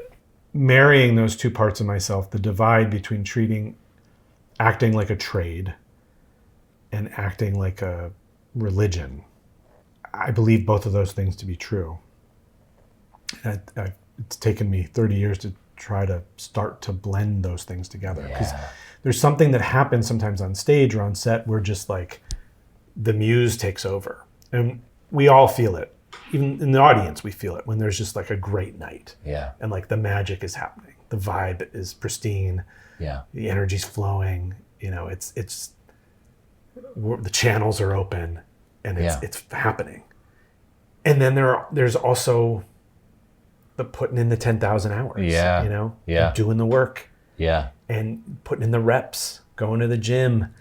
marrying those two parts of myself, the divide between treating acting like a trade and acting like a religion. I believe both of those things to be true. It's taken me 30 years to try to start to blend those things together. Because there's something that happens sometimes on stage or on set where just like the muse takes over. And we all feel it. Even in the audience, we feel it when there's just like a great night. And like the magic is happening. The vibe is pristine. The energy's flowing. You know, it's the channels are open and it's happening. And then there's also the putting in the 10,000 hours, you know, doing the work, and putting in the reps, going to the gym,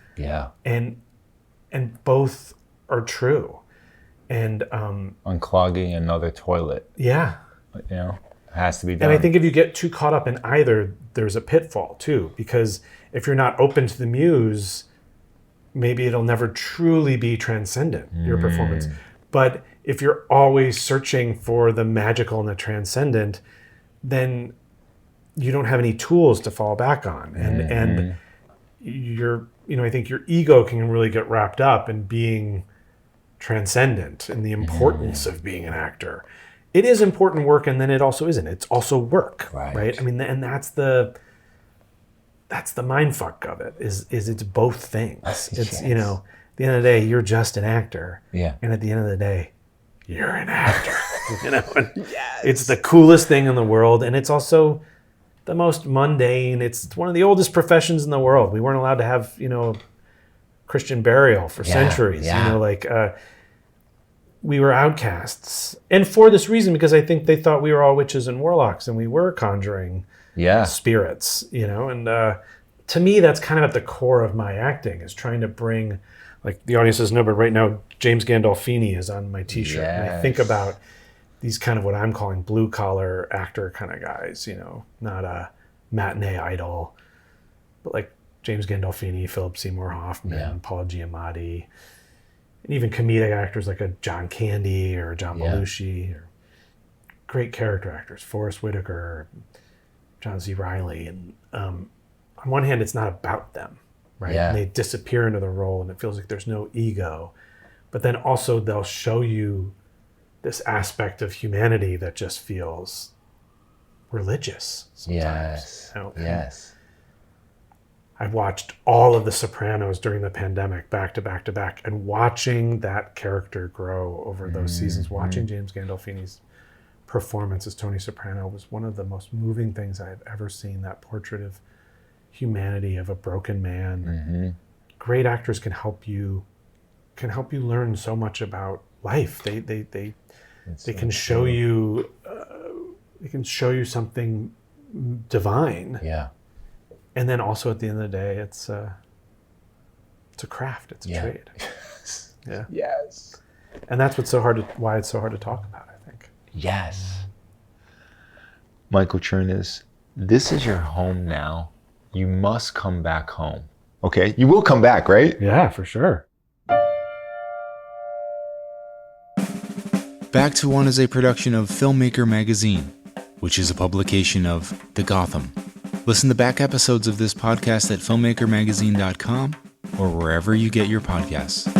and both are true. And unclogging another toilet, you know, has to be done. And I think if you get too caught up in either, there's a pitfall too, because if you're not open to the muse, maybe it'll never truly be transcendent, your performance. But if you're always searching for the magical and the transcendent, then you don't have any tools to fall back on. And I think your ego can really get wrapped up in being transcendent and the importance of being an actor. It is important work, and then it also isn't. It's also work, right? I mean, and that's the mind fuck of it, is it's both things. It's, you know, at the end of the day, you're just an actor. And at the end of the day, you're an actor. You know, and it's the coolest thing in the world, and it's also the most mundane. It's one of the oldest professions in the world. We weren't allowed to have, you know, Christian burial for centuries. You know, like we were outcasts, and for this reason, because I think they thought we were all witches and warlocks, and we were conjuring spirits. You know, and to me, that's kind of at the core of my acting, is trying to bring, like, the audience doesn't know, but right now James Gandolfini is on my T-shirt, and I think about these kind of what I'm calling blue collar actor kind of guys. You know, not a matinee idol, but like James Gandolfini, Philip Seymour Hoffman, Paul Giamatti, and even comedic actors like a John Candy or John Belushi, or great character actors, Forrest Whitaker, John C. Reilly. And on one hand, it's not about them, right? And they disappear into the role, and it feels like there's no ego. But then also they'll show you this aspect of humanity that just feels religious sometimes. You know? I've watched all of The Sopranos during the pandemic, back to back to back, and watching that character grow over those seasons, watching James Gandolfini's performance as Tony Soprano was one of the most moving things I've ever seen. That portrait of humanity, of a broken man. Great actors can help you learn so much about life. They can show you something divine. And then also at the end of the day, it's a craft. It's a trade. And that's why it's so hard to talk about, I think. Michael Chernus, this is your home now. You must come back home. Okay? You will come back, right? Yeah, for sure. Back to One is a production of Filmmaker Magazine, which is a publication of The Gotham. Listen to back episodes of this podcast at filmmakermagazine.com or wherever you get your podcasts.